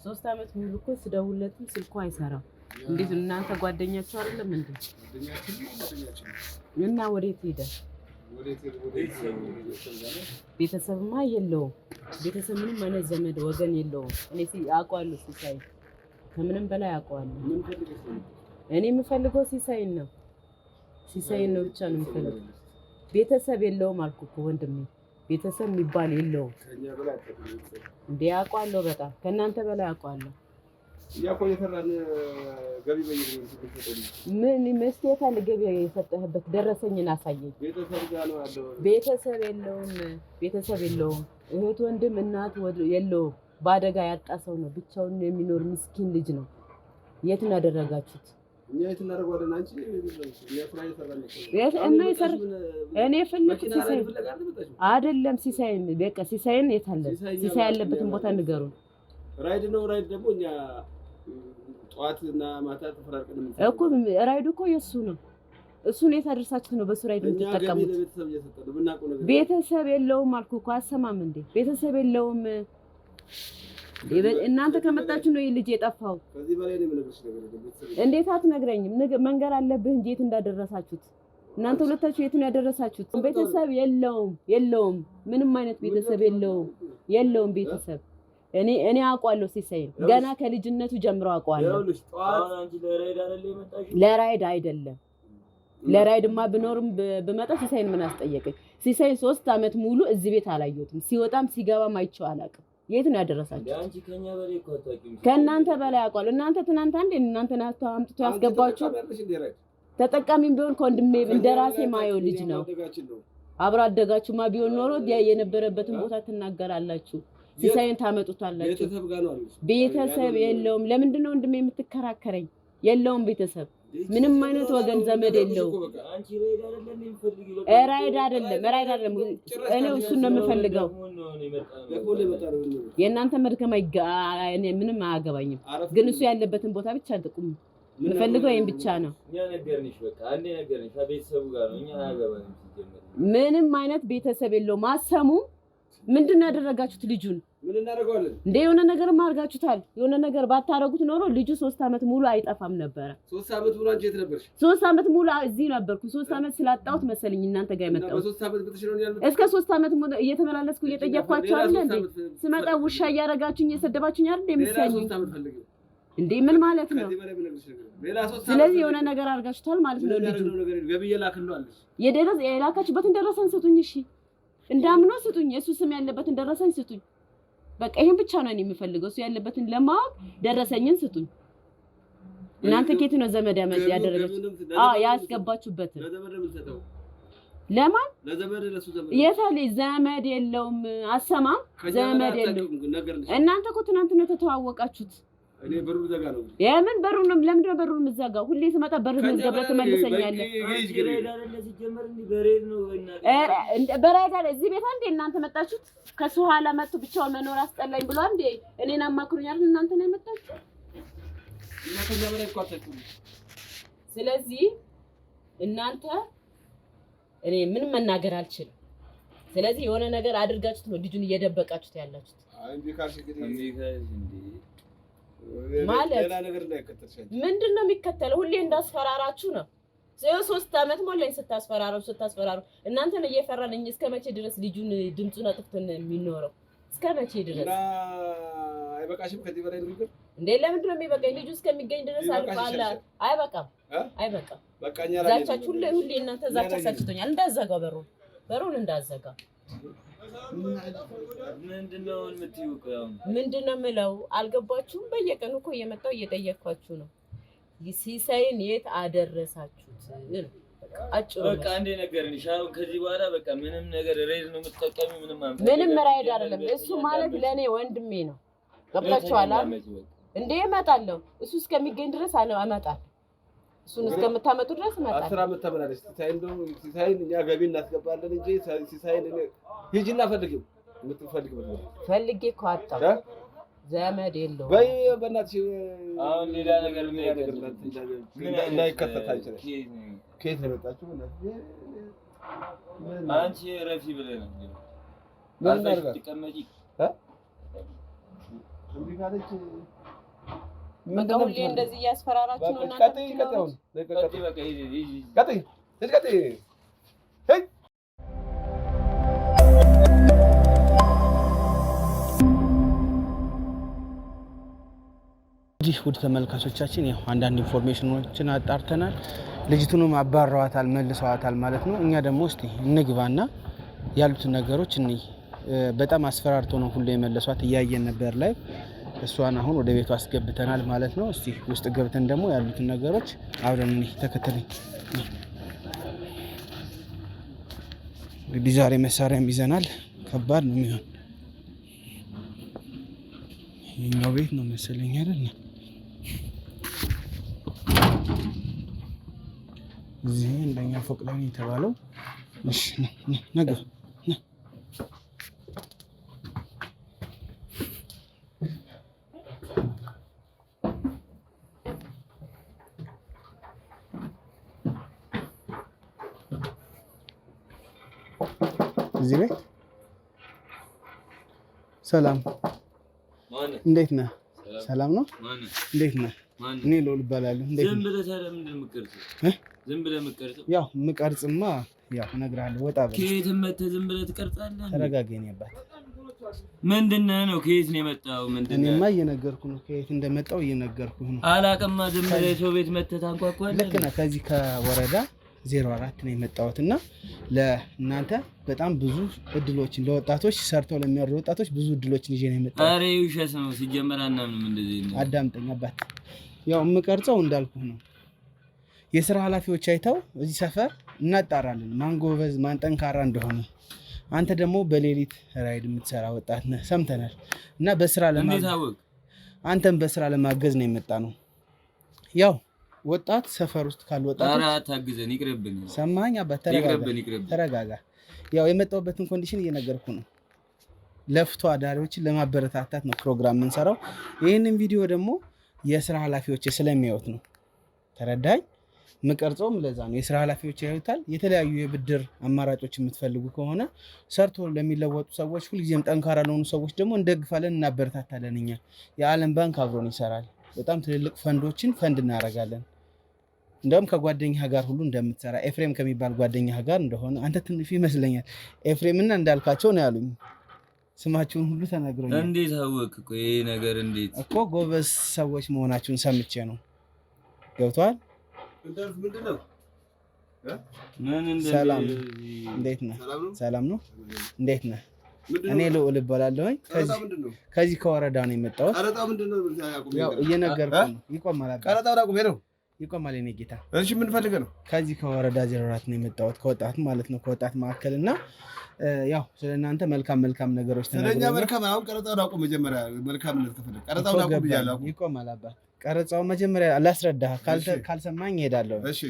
3 አመት ሙሉ እኮ ስደውልለትም ስልኩ አይሰራም። እንዴት እናንተ ጓደኛችሁ አይደለም እንዴ? እና ወዴት ሄደ? ቤተሰብማ የለውም። ቤተሰብ ምንም አይነት ዘመድ ወገን የለውም። እኔ አውቀዋለሁ ሲሳይ ከምንም በላይ አውቀዋለሁ። እኔ የምፈልገው ሲሳይን ነው። ሲሳይን ነው ብቻ ነው የምፈልገው። ቤተሰብ የለውም አልኩ እኮ ወንድሜ። ቤተሰብ የሚባል የለውም እንዴ? አውቀዋለሁ። በጣም ከእናንተ በላይ አውቀዋለሁ። ምን መስቴታ ለገቢ የሰጠህበት ደረሰኝን አሳየኝ። ቤተሰብ የለውም። ቤተሰብ የለውም። እህት፣ ወንድም፣ እናት የለውም። በአደጋ ያጣ ሰው ነው። ብቻውን የሚኖር ምስኪን ልጅ ነው። የት ነው ያደረጋችሁት? እኔ ፈለኩት ሲሳይ አይደለም። ሲሳይን በቃ ሲሳይን የት አለ? ሲሳይ ያለበትን ቦታ ንገሩን። ራይድ ነው። ራይድ ደግሞ እኛ ጠዋትና ማታ ተፈራርቀን እኮ ራይዱ እኮ የሱ ነው። እሱን የት አደረሳችሁት ነው በሱ ራይድ የምትጠቀሙት? ቤተሰብ የለውም አልኩ እኮ አሰማም እንዴ? ቤተሰብ የለውም። እናንተ ከመጣችሁ ነው ልጅ የጠፋው። ከዚህ በላይ ነው የምነግርሽ ነገር። እንዴት አትነግረኝም? መንገር አለብህ እንጂ የት እንዳደረሳችሁት እናንተ ሁለታችሁ የት ነው ያደረሳችሁት? ቤተሰብ የለውም። ምንም አይነት ቤተሰብ የለውም ቤተሰብ። እኔ አውቀዋለሁ ሲሳይን ገና ከልጅነቱ ጀምሮ አውቀዋለሁ። ለራይድ አይደለም። ለራይድማ ብኖርም ብመጣ ሲሳይን ምን አስጠየቀኝ? ሲሳይን 3 አመት ሙሉ እዚህ ቤት አላየሁትም። ሲወጣም ሲገባም አይቼው አላውቅም። የት ነው ያደረሳችሁት? ከእናንተ በላይ አውቀዋለሁ። እናንተ ትናንት አንዴ እናንተ ናችሁ አምጥቶ ያስገባችሁ። ተጠቃሚም ቢሆን ከወንድሜ እንደራሴ ማየው ልጅ ነው። አብሮ አደጋችሁማ ቢሆን ኖሮ የነበረበትን ቦታ ትናገራላችሁ። ሲሳይን ታመጡታላችሁ። ቤተሰብ የለውም። ለምንድን ነው ወንድሜ የምትከራከረኝ? የለውም ቤተሰብ፣ ምንም አይነት ወገን ዘመድ የለውም። ራይድ አይደለም። እኔ እሱን ነው የምፈልገው። የእናንተ መድከም ምንም አያገባኝም። ግን እሱ ያለበትን ቦታ ብቻ ጥቁም የምፈልገው ይሄን ብቻ ነው። ምንም አይነት ቤተሰብ የለውም። አሰሙ ምንድን ነው ያደረጋችሁት? ልጁን ምን እናደርጋለን እንዴ? የሆነ ነገር ማርጋችሁታል። የሆነ ነገር ባታረጉት ኖሮ ልጁ 3 አመት ሙሉ አይጠፋም ነበር። 3 አመት ሙሉ አንቺ የት ነበርሽ? 3 አመት ሙሉ እዚህ ነበርኩ። 3 አመት ስላጣሁት መሰለኝ እናንተ ጋር የመጣሁት። እስከ 3 አመት ሙሉ እየተመላለስኩ እየጠየቅኳችሁ አይደል እንዴ? ስመጣ ውሻ እያረጋችሁኝ እየሰደባችሁኝ አይደል እንደምትሰኙኝ? እንዴ ምን ማለት ነው? ስለዚህ የሆነ ነገር አድርጋችኋል ማለት ነው። ልጁ የላካችሁበትን ደረሰኝ ስጡኝ። እሺ እንዳምኖ ስጡኝ። የሱ ስም ያለበትን ደረሰኝ ስጡኝ። በቃ ይሄን ብቻ ነው እኔ የምፈልገው። እሱ ያለበትን ለማወቅ ደረሰኝን ስጡኝ። እናንተ ከየት ነው ዘመድ ያደረጋችሁት? ያስገባችሁበት ለማን የታለ ዘመድ የለውም። አሰማም ዘመድ የለውም። እናንተ እኮ ትናንት ነው ተተዋወቃችሁት። እኔ በሩ ዘጋ ነው። የምን በሩ ነው? ለምንድን ነው በሩን የምትዘጋው? ሁሌ ስመጣ በር መዝገብለህ ትመልሰኛለህ። በራይድ አለ እዚህ ቤት አንዴ እናንተ መጣችሁት። ከሱ ኋላ መጥቶ ብቻውን መኖር አስጠላኝ ብሎ አንዴ እኔን አማክሩኛል። እናንተ ነው የመጣችሁት። ስለዚህ እናንተ እኔ ምንም መናገር አልችልም። ስለዚህ የሆነ ነገር አድርጋችሁት ነው ልጁን እየደበቃችሁት ያላችሁት። ማለት ምንድነው የሚከተለው? ሁሌ እንዳስፈራራችሁ ነው። 3 አመት ሞላኝ ስታስፈራሩ እናንተ ነው እየፈራልኝ። እስከ መቼ ድረስ ልጁን ድምጹን አጥፍተን የሚኖረው? እስከ መቼ ድረስ? አይበቃሽም? ከዚህ በላይ ንግግር እንዴ? ለምንድን ነው የሚበቃኝ? ልጁ እስከሚገኝ ድረስ አልፋለ። አይበቃም። በቃኛ ላይ ዛቻችሁ ሁሌ እናንተ ዛቻ ሰልችቶኛል። እንዳዘጋው በሩን እንዳዘጋ ምንድነው የምትይው? ምንድነው የምለው አልገባችሁም? በየቀኑ እኮ እየመጣሁ እየጠየቅኳችሁ ነው። ሲሳይን የት አደረሳችሁት? አጭሩ በቃ አንዴ ነገርንሽ። አሁን ከዚህ በኋላ በቃ ምንም ነገር ሬድ ነው የምትጠቀሚው። ምንም ራይድ አይደለም። እሱ ማለት ለኔ ወንድሜ ነው። ገብታችኋል እንዴ? እመጣለሁ። እሱ እስከሚገኝ ድረስ እመጣለሁ። እሱን እስከምታመጡ ድረስ እመጣለሁ። 10 አመት ተመላለስ። ሲሳይን እኛ ገቢ እናስገባለን እንጂ ሲሳይን ሂጂና ፈልጊው። የምትፈልጊው ፈልጌ እኮ አጣሁ። ዘመድ የለውም። በይ በእናትሽ አሁን ሌላ ነገር እንዳይከሰት አይችልም። ከየት ነው የመጣችው? አንቺ ረፊ ብለህ ነው ምን አድርጋት ተቀመጪ እንዴ ካለች በቃ ሁሌ እንደዚህ እያስፈራራችሁ ነው እናንተ። ቀጥይ እንግዲህ ውድ ተመልካቾቻችን ያው አንዳንድ ኢንፎርሜሽኖችን አጣርተናል። ልጅቱንም አባረዋታል፣ መልሰዋታል ማለት ነው። እኛ ደግሞ እስቲ እንግባና ያሉትን ነገሮች በጣም አስፈራርቶ ነው ሁሉ የመለሷት። እያየን ነበር ላይ እሷን አሁን ወደ ቤቷ አስገብተናል ማለት ነው። እስቲ ውስጥ ገብተን ደግሞ ያሉትን ነገሮች አብረን ተከተለኝ። እንግዲህ ዛሬ መሳሪያም ይዘናል። ከባድ ነው የሚሆን። የኛው ቤት ነው መሰለኝ አይደል? እዚህ እንደኛ ፎቅ ላይ ነው የተባለው። እሺ ነገ እዚህ ቤት ሰላም፣ እንዴት ነህ? ሰላም ነው። እንዴት ነህ? እኔ ልውል እባላለሁ። እንዴት ዝም ብለህ ታዲያ ምንድን ነው የምትቀርጸው? ዝም ብለህ የምትቀርጸው? ያው የምቀርጽማ ያው እነግርሃለሁ። ወጣ በል። ከየት መተህ ዝም ብለህ ትቀርጻለህ? ተረጋጋ የኔ አባት። ምንድን ነው? ከየት ነው የመጣው? ምንድን ነው? እኔማ እየነገርኩህ ነው። ከየት እንደመጣው እየነገርኩህ ነው። አላውቅማ። ዝም ብለህ ሰው ቤት መተህ ታንኳኳለህ። ልክ ነህ። ከዚህ ከወረዳ 04 ነው የመጣሁት እና ለእናንተ በጣም ብዙ እድሎችን ለወጣቶች ሰርተው ለሚያሩ ወጣቶች ብዙ እድሎችን ይዤ ነው የመጣሁት። ኧረ ውሸት ነው ሲጀመር አናምንም እንደዚህ ነው። አዳምጠኝ አባት። ያው የምቀርጸው እንዳልኩህ ነው። የስራ ኃላፊዎች አይተው እዚህ ሰፈር እናጣራለን ማን ጎበዝ ማን ጠንካራ እንደሆነ። አንተ ደግሞ በሌሊት ራይድ የምትሰራ ወጣት ነህ ሰምተናል። እና በስራ አንተም በስራ ለማገዝ ነው የመጣ ነው። ያው ወጣት ሰፈር ውስጥ ካሉ ወጣቶች ኧረ አታግዘን ይቅርብኝ። ሰማኸኝ አባት? ተረጋጋ። ያው የመጣሁበትን ኮንዲሽን እየነገርኩህ ነው። ለፍቶ አዳሪዎችን ለማበረታታት ነው ፕሮግራም የምንሰራው። ይህንን ቪዲዮ ደግሞ የስራ ኃላፊዎች ስለሚያዩት ነው። ተረዳኝ? የምቀርጸውም ለዛ ነው። የስራ ኃላፊዎች ያዩታል። የተለያዩ የብድር አማራጮች የምትፈልጉ ከሆነ ሰርቶ ለሚለወጡ ሰዎች፣ ሁልጊዜም ጠንካራ ለሆኑ ሰዎች ደግሞ እንደግፋለን፣ እናበረታታለን። እኛ የዓለም ባንክ አብሮን ይሰራል። በጣም ትልልቅ ፈንድ እናደርጋለን። እንደውም ከጓደኛ ጋር ሁሉ እንደምትሰራ ኤፍሬም ከሚባል ጓደኛ ጋር እንደሆነ አንተ ትንሽ ይመስለኛል። ኤፍሬም እና እንዳልካቸው ነው ያሉኝ። ስማችሁን ሁሉ ተነግሮኛል። እንዴት አወቅ? ቆይ ይሄ ነገር እንዴት እኮ ጎበዝ ሰዎች መሆናችሁን ሰምቼ ነው። ገብቷል? ምንድነው? ሰላም እንዴት ነህ? ሰላም ነው። እንዴት ነህ? እኔ ልዑል እባላለሁኝ። ከዚህ ከወረዳ ነው የመጣሁት። ቀረጣው ምንድነው? ያው እየነገርኩህ ነው። ይቆማል። ቀረጣውን አቁሜ ነው። ይቆማል የኔ ጌታ። እሺ ምን ፈልገህ ነው? ከዚህ ከወረዳ 04 ነው የመጣሁት፣ ከወጣት ማለት ነው፣ ከወጣት ማዕከል እና ያው ስለናንተ መልካም ነገሮች ስለኛ መልካም። አሁን ቀረጣውን አቁም። መጀመሪያ መልካምነት ከፈለግ ቀረጣውን አቁም ብያለሁ። ይቆማል አባት። ቀረጻውን መጀመሪያ ላስረዳህ፣ ካልሰማኝ እሄዳለሁ። እሺ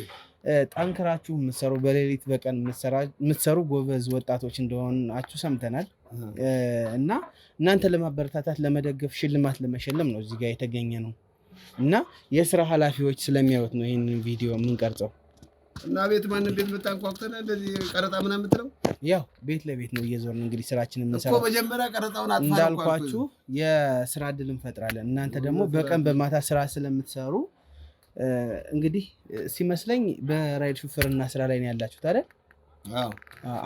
ጠንክራችሁ የምትሰሩ በሌሊት በቀን የምትሰሩ ጎበዝ ወጣቶች እንደሆናችሁ ሰምተናል እና እናንተ ለማበረታታት ለመደገፍ ሽልማት ለመሸለም ነው እዚህ ጋር የተገኘ ነው እና የስራ ኃላፊዎች ስለሚያዩት ነው ይህንን ቪዲዮ የምንቀርጸው። እና ቤት ማንም ቤት መጣንኳክተና እንደዚህ ቀረጣ ምናምን የምትለው ያው ቤት ለቤት ነው እየዞርን እንግዲህ ስራችንን የምንሰራው። እኮ መጀመሪያ ቀረጣውን አጥፋ እንዳልኳችሁ የስራ እድል እንፈጥራለን። እናንተ ደግሞ በቀን በማታ ስራ ስለምትሰሩ እንግዲህ ሲመስለኝ በራይድ ሹፌርና ስራ ላይ ነው ያላችሁት አይደል? አዎ።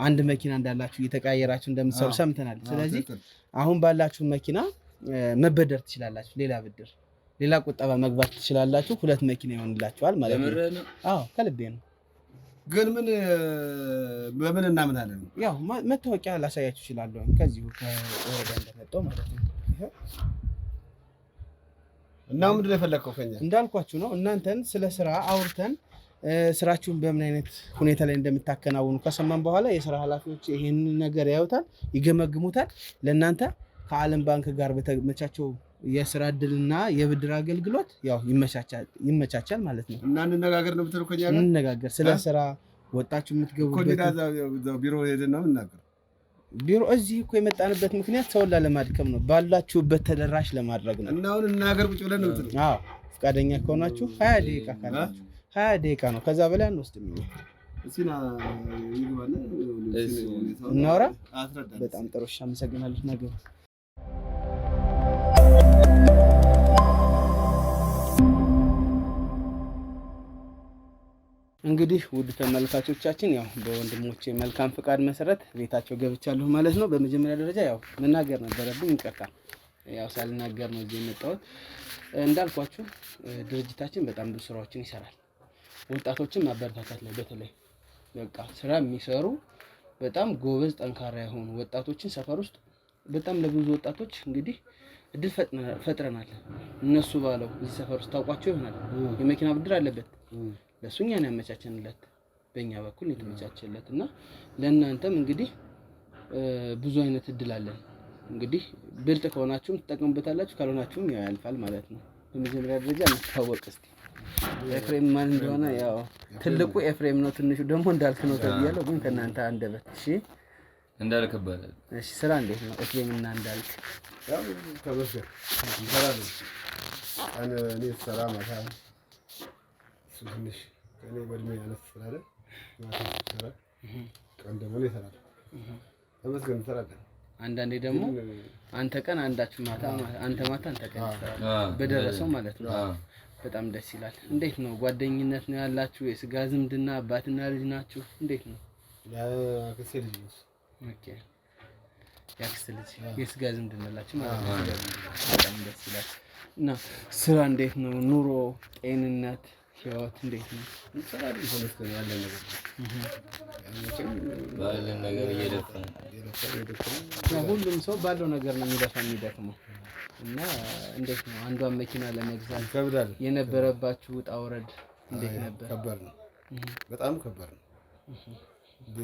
አንድ መኪና እንዳላችሁ እየተቀያየራችሁ እንደምትሰሩ ሰምተናል። ስለዚህ አሁን ባላችሁ መኪና መበደር ትችላላችሁ። ሌላ ብድር፣ ሌላ ቁጠባ መግባት ትችላላችሁ። 2 መኪና ይሆንላችኋል ማለት ነው። አዎ ከልቤ ነው። ግን በምን እናምናለን? ያው መታወቂያ ላሳያችሁ እችላለሁ ከዚሁ ከወረዳ እንደመጣሁ ማለት ነው። እና ምንድን ነው የፈለግከው ከኛ? እንዳልኳችሁ ነው። እናንተን ስለ ስራ አውርተን ስራችሁን በምን አይነት ሁኔታ ላይ እንደምታከናውኑ ከሰማን በኋላ የስራ ኃላፊዎች ይሄንን ነገር ያዩታል፣ ይገመግሙታል። ለእናንተ ከዓለም ባንክ ጋር በተመቻቸው የስራ እድልና የብድር አገልግሎት ያው ይመቻቻል ማለት ነው። እና እንነጋገር ነው የምትለው ከኛ ጋር? እንነጋገር ስለ ስራ ወጣችሁ የምትገቡበት ቢሮ ሄደን ነው የምናገር። ቢሮ እዚህ እኮ የመጣንበት ምክንያት ሰውን ላለማድከም ነው፣ ባላችሁበት ተደራሽ ለማድረግ ነው። እና አሁን እናገር ቁጭ ብለን ነው የምትለው? አዎ ፈቃደኛ ከሆናችሁ 20 ደቂቃ ካላችሁ 20 ደቂቃ ነው፣ ከዛ በላይ አንወስድም። እናውራ። በጣም ጥሩ እሺ፣ አመሰግናለሁ። ነገሩ እንግዲህ ውድ ተመልካቾቻችን ያው በወንድሞቼ መልካም ፍቃድ መሰረት ቤታቸው ገብቻለሁ ማለት ነው። በመጀመሪያ ደረጃ ያው መናገር ነበረብኝ፣ ይቅርታ ያው ሳልናገር ነው እዚህ የመጣሁት። እንዳልኳችሁ ድርጅታችን በጣም ብዙ ስራዎችን ይሰራል። ወጣቶችን ማበረታታት ላይ በተለይ በቃ ስራ የሚሰሩ በጣም ጎበዝ ጠንካራ የሆኑ ወጣቶችን ሰፈር ውስጥ በጣም ለብዙ ወጣቶች እንግዲህ እድል ፈጥረናል። እነሱ ባለው እዚህ ሰፈር ውስጥ ታውቋቸው ይሆናል። የመኪና ብድር አለበት፣ ለሱ እኛን ያመቻቸንለት በእኛ በኩል የተመቻቸለት እና ለእናንተም እንግዲህ ብዙ አይነት እድል አለን። እንግዲህ ብልጥ ከሆናችሁም ትጠቀሙበታላችሁ፣ ካልሆናችሁም ያው ያልፋል ማለት ነው። በመጀመሪያ ደረጃ እንታወቅ እስቲ። ኤፍሬም ማን እንደሆነ ያው ትልቁ ኤፍሬም ነው፣ ትንሹ ደግሞ እንዳልክ ነው ተብያለሁ። ግን ከእናንተ አንደበት እሺ፣ እንዳልክ ይባላል። እሺ ስራ እንዴት ነው ኤፍሬም እና እንዳልክ? ያው ተመስገን ይሰራል። እኔ ስራ ማታ ትንሽ እኔ በእድሜ ያነስ ስላለ ማታ ይሰራል፣ ቀን ደግሞ ይሰራል። ተመስገን እንሰራለን። አንዳንዴ ደግሞ አንተ ቀን አንዳችሁ ማታ፣ አንተ ማታ አንተ ቀን ይሰራል፣ በደረሰው ማለት ነው። በጣም ደስ ይላል። እንዴት ነው ጓደኝነት ነው ያላችሁ? የስጋ ዝምድና አባትና ልጅ ናችሁ? እንዴት ነው? ያክስቴ ልጅ ነው። ኦኬ ያክስቴ ልጅ የስጋ ዝምድና አላችሁ ማለት ነው። በጣም ደስ ይላል። እና ስራ እንዴት ነው? ኑሮ፣ ጤንነት፣ ህይወት እንዴት ነው? እንሰራለን። ተመስገን ያለን ነገር ባለን ነገር እየደከመ ሁሉም ሰው ባለው ነገር ነው የሚደክመው። እና እንዴት ነው አንዷን መኪና ለመግዛት ከብዳል የነበረባችሁ ውጣ ውረድ እንዴት ነበር? ከባድ ነው፣ በጣም ከባድ ነው።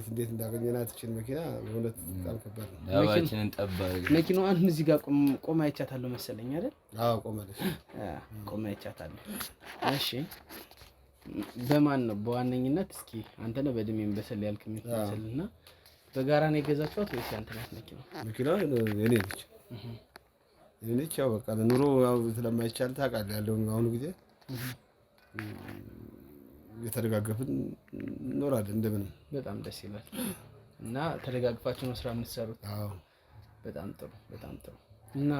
እንዴት እንዳገኘናት እችን መኪና በእውነት በጣም ከባድ ነው። ያባችንን ጠባቂ መኪናዋን እዚህ ጋር ቆማ አይቻታለሁ መሰለኝ አይደል? አዎ ቆማለች። ቆማ አይቻታለሁ። እሺ በማን ነው በዋነኝነት? እስኪ አንተ ነህ በእድሜም በሰል ያልክ የሚመስልና በጋራ ነው የገዛችኋት ወይስ አንተ ናት መኪናው? መኪናው የኔ ነች። የኔ ያው በቃ ኑሮ ያው ስለማይቻል ታውቃለህ ያለው አሁን ጊዜ የተደጋገፍን እንኖራለን እንደምንም። በጣም ደስ ይላል። እና ተደጋግፋችሁ ነው ስራ የምትሰሩት? አዎ በጣም ጥሩ፣ በጣም ጥሩ። እና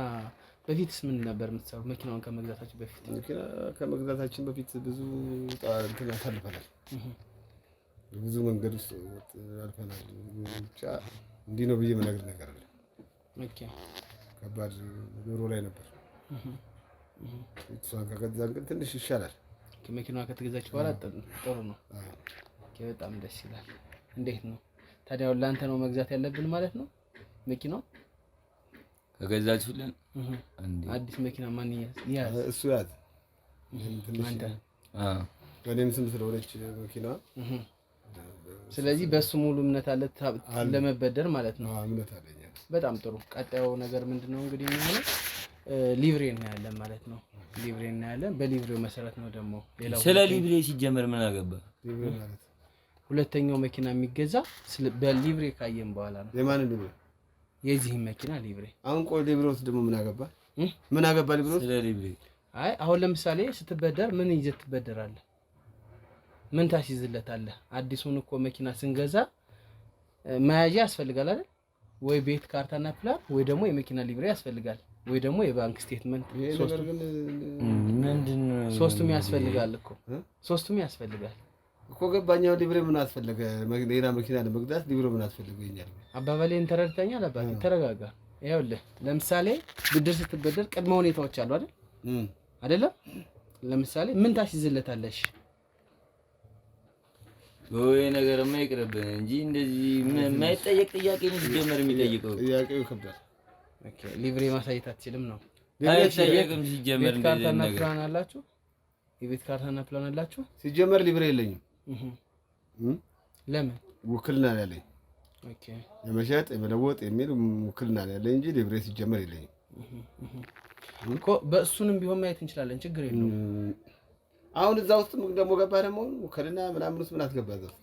በፊትስ ምን ነበር የምትሰሩት? መኪናውን ከመግዛታችሁ በፊት? መኪና ከመግዛታችን በፊት ብዙ እንትን አሳልፈናል። ብዙ መንገድ ውስጥ አልፈናል። ብቻ እንዲህ ነው ብዬ የምነግርህ ነገር አለ። ኦኬ ከባድ ኑሮ ላይ ነበር። እሷን ከገዛን ግን ትንሽ ይሻላል። መኪናዋ ከተገዛች በኋላ ጥሩ ነው። ኦኬ በጣም ደስ ይላል። እንዴት ነው ታዲያ ለአንተ ነው መግዛት ያለብን ማለት ነው መኪናው? ከገዛችሁልን አዲስ መኪና ማን ያዝ? እሱ ያዝ አንተ። በእኔም ስም ስለሆነች መኪናዋ። ስለዚህ በሱ ሙሉ እምነት አለ ለመበደር ማለት ነው። እምነት አለኝ። በጣም ጥሩ። ቀጣዩ ነገር ምንድነው እንግዲህ የሚሆነው ሊብሬ እናያለን ማለት ነው። ሊብሬ እናያለን። በሊብሬው መሰረት ነው ደግሞ ሌላው። ስለ ሊብሬ ሲጀመር ምን አገባ? ሊብሬ ማለት ሁለተኛው መኪና የሚገዛ በሊብሬ ካየን በኋላ ነው። የማን ሊብሬ? የዚህ መኪና ሊብሬ። አሁን ቆይ ሊብሬ ውስጥ ደግሞ ምን አገባ? ምን አገባ ሊብሬ? ስለ ሊብሬ አይ አሁን ለምሳሌ ስትበደር ምን ይዘህ ትበደራለህ? ምን ታስይዝለታለህ? አዲሱን እኮ መኪና ስንገዛ መያዣ ያስፈልጋል አይደል? ወይ ቤት ካርታና ፕላን ወይ ደግሞ የመኪና ሊብሬ ያስፈልጋል ወይ ደግሞ የባንክ ስቴትመንት። ሶስቱም ያስፈልጋል እኮ ሶስቱም ያስፈልጋል እኮ ገባኛው። ሊብሬ ምን አስፈልገ? ሌላ መኪና ለመግዛት ሊብሬ ምን አስፈልገኛል? አባባሌን ተረድተኛል? አባቴ ተረጋጋ። ይኸውልህ ለምሳሌ ብድር ስትበደር ቅድመ ሁኔታዎች አሉ አይደል? አይደለም? ለምሳሌ ምን ታስይዝለታለሽ? ወይ ነገርማ ይቅርብን እንጂ እንደዚህ የማይጠየቅ ጥያቄ ነው ሲጀመር የሚጠይቀው። ጥያቄው ይከብዳል። ኦኬ ሊብሬ ማሳየት አትችልም ነው? አይጠየቅም ሲጀመር። እንደዚህ ነገር ፕላን አላችሁ? የቤት ካርታና ፕላን አላችሁ? ሲጀመር ሊብሬ የለኝም። ለምን? ውክልና ያለኝ። ኦኬ የመሸጥ የመለወጥ የሚል ውክልና ያለኝ እንጂ ሊብሬ ሲጀመር የለኝም እኮ። በእሱንም ቢሆን ማየት እንችላለን፣ ችግር የለውም። አሁን እዛ ውስጥ ደግሞ ገባ ደግሞ ውክልና ምናምን ውስጥ ምን አስገባ እዛ ውስጥ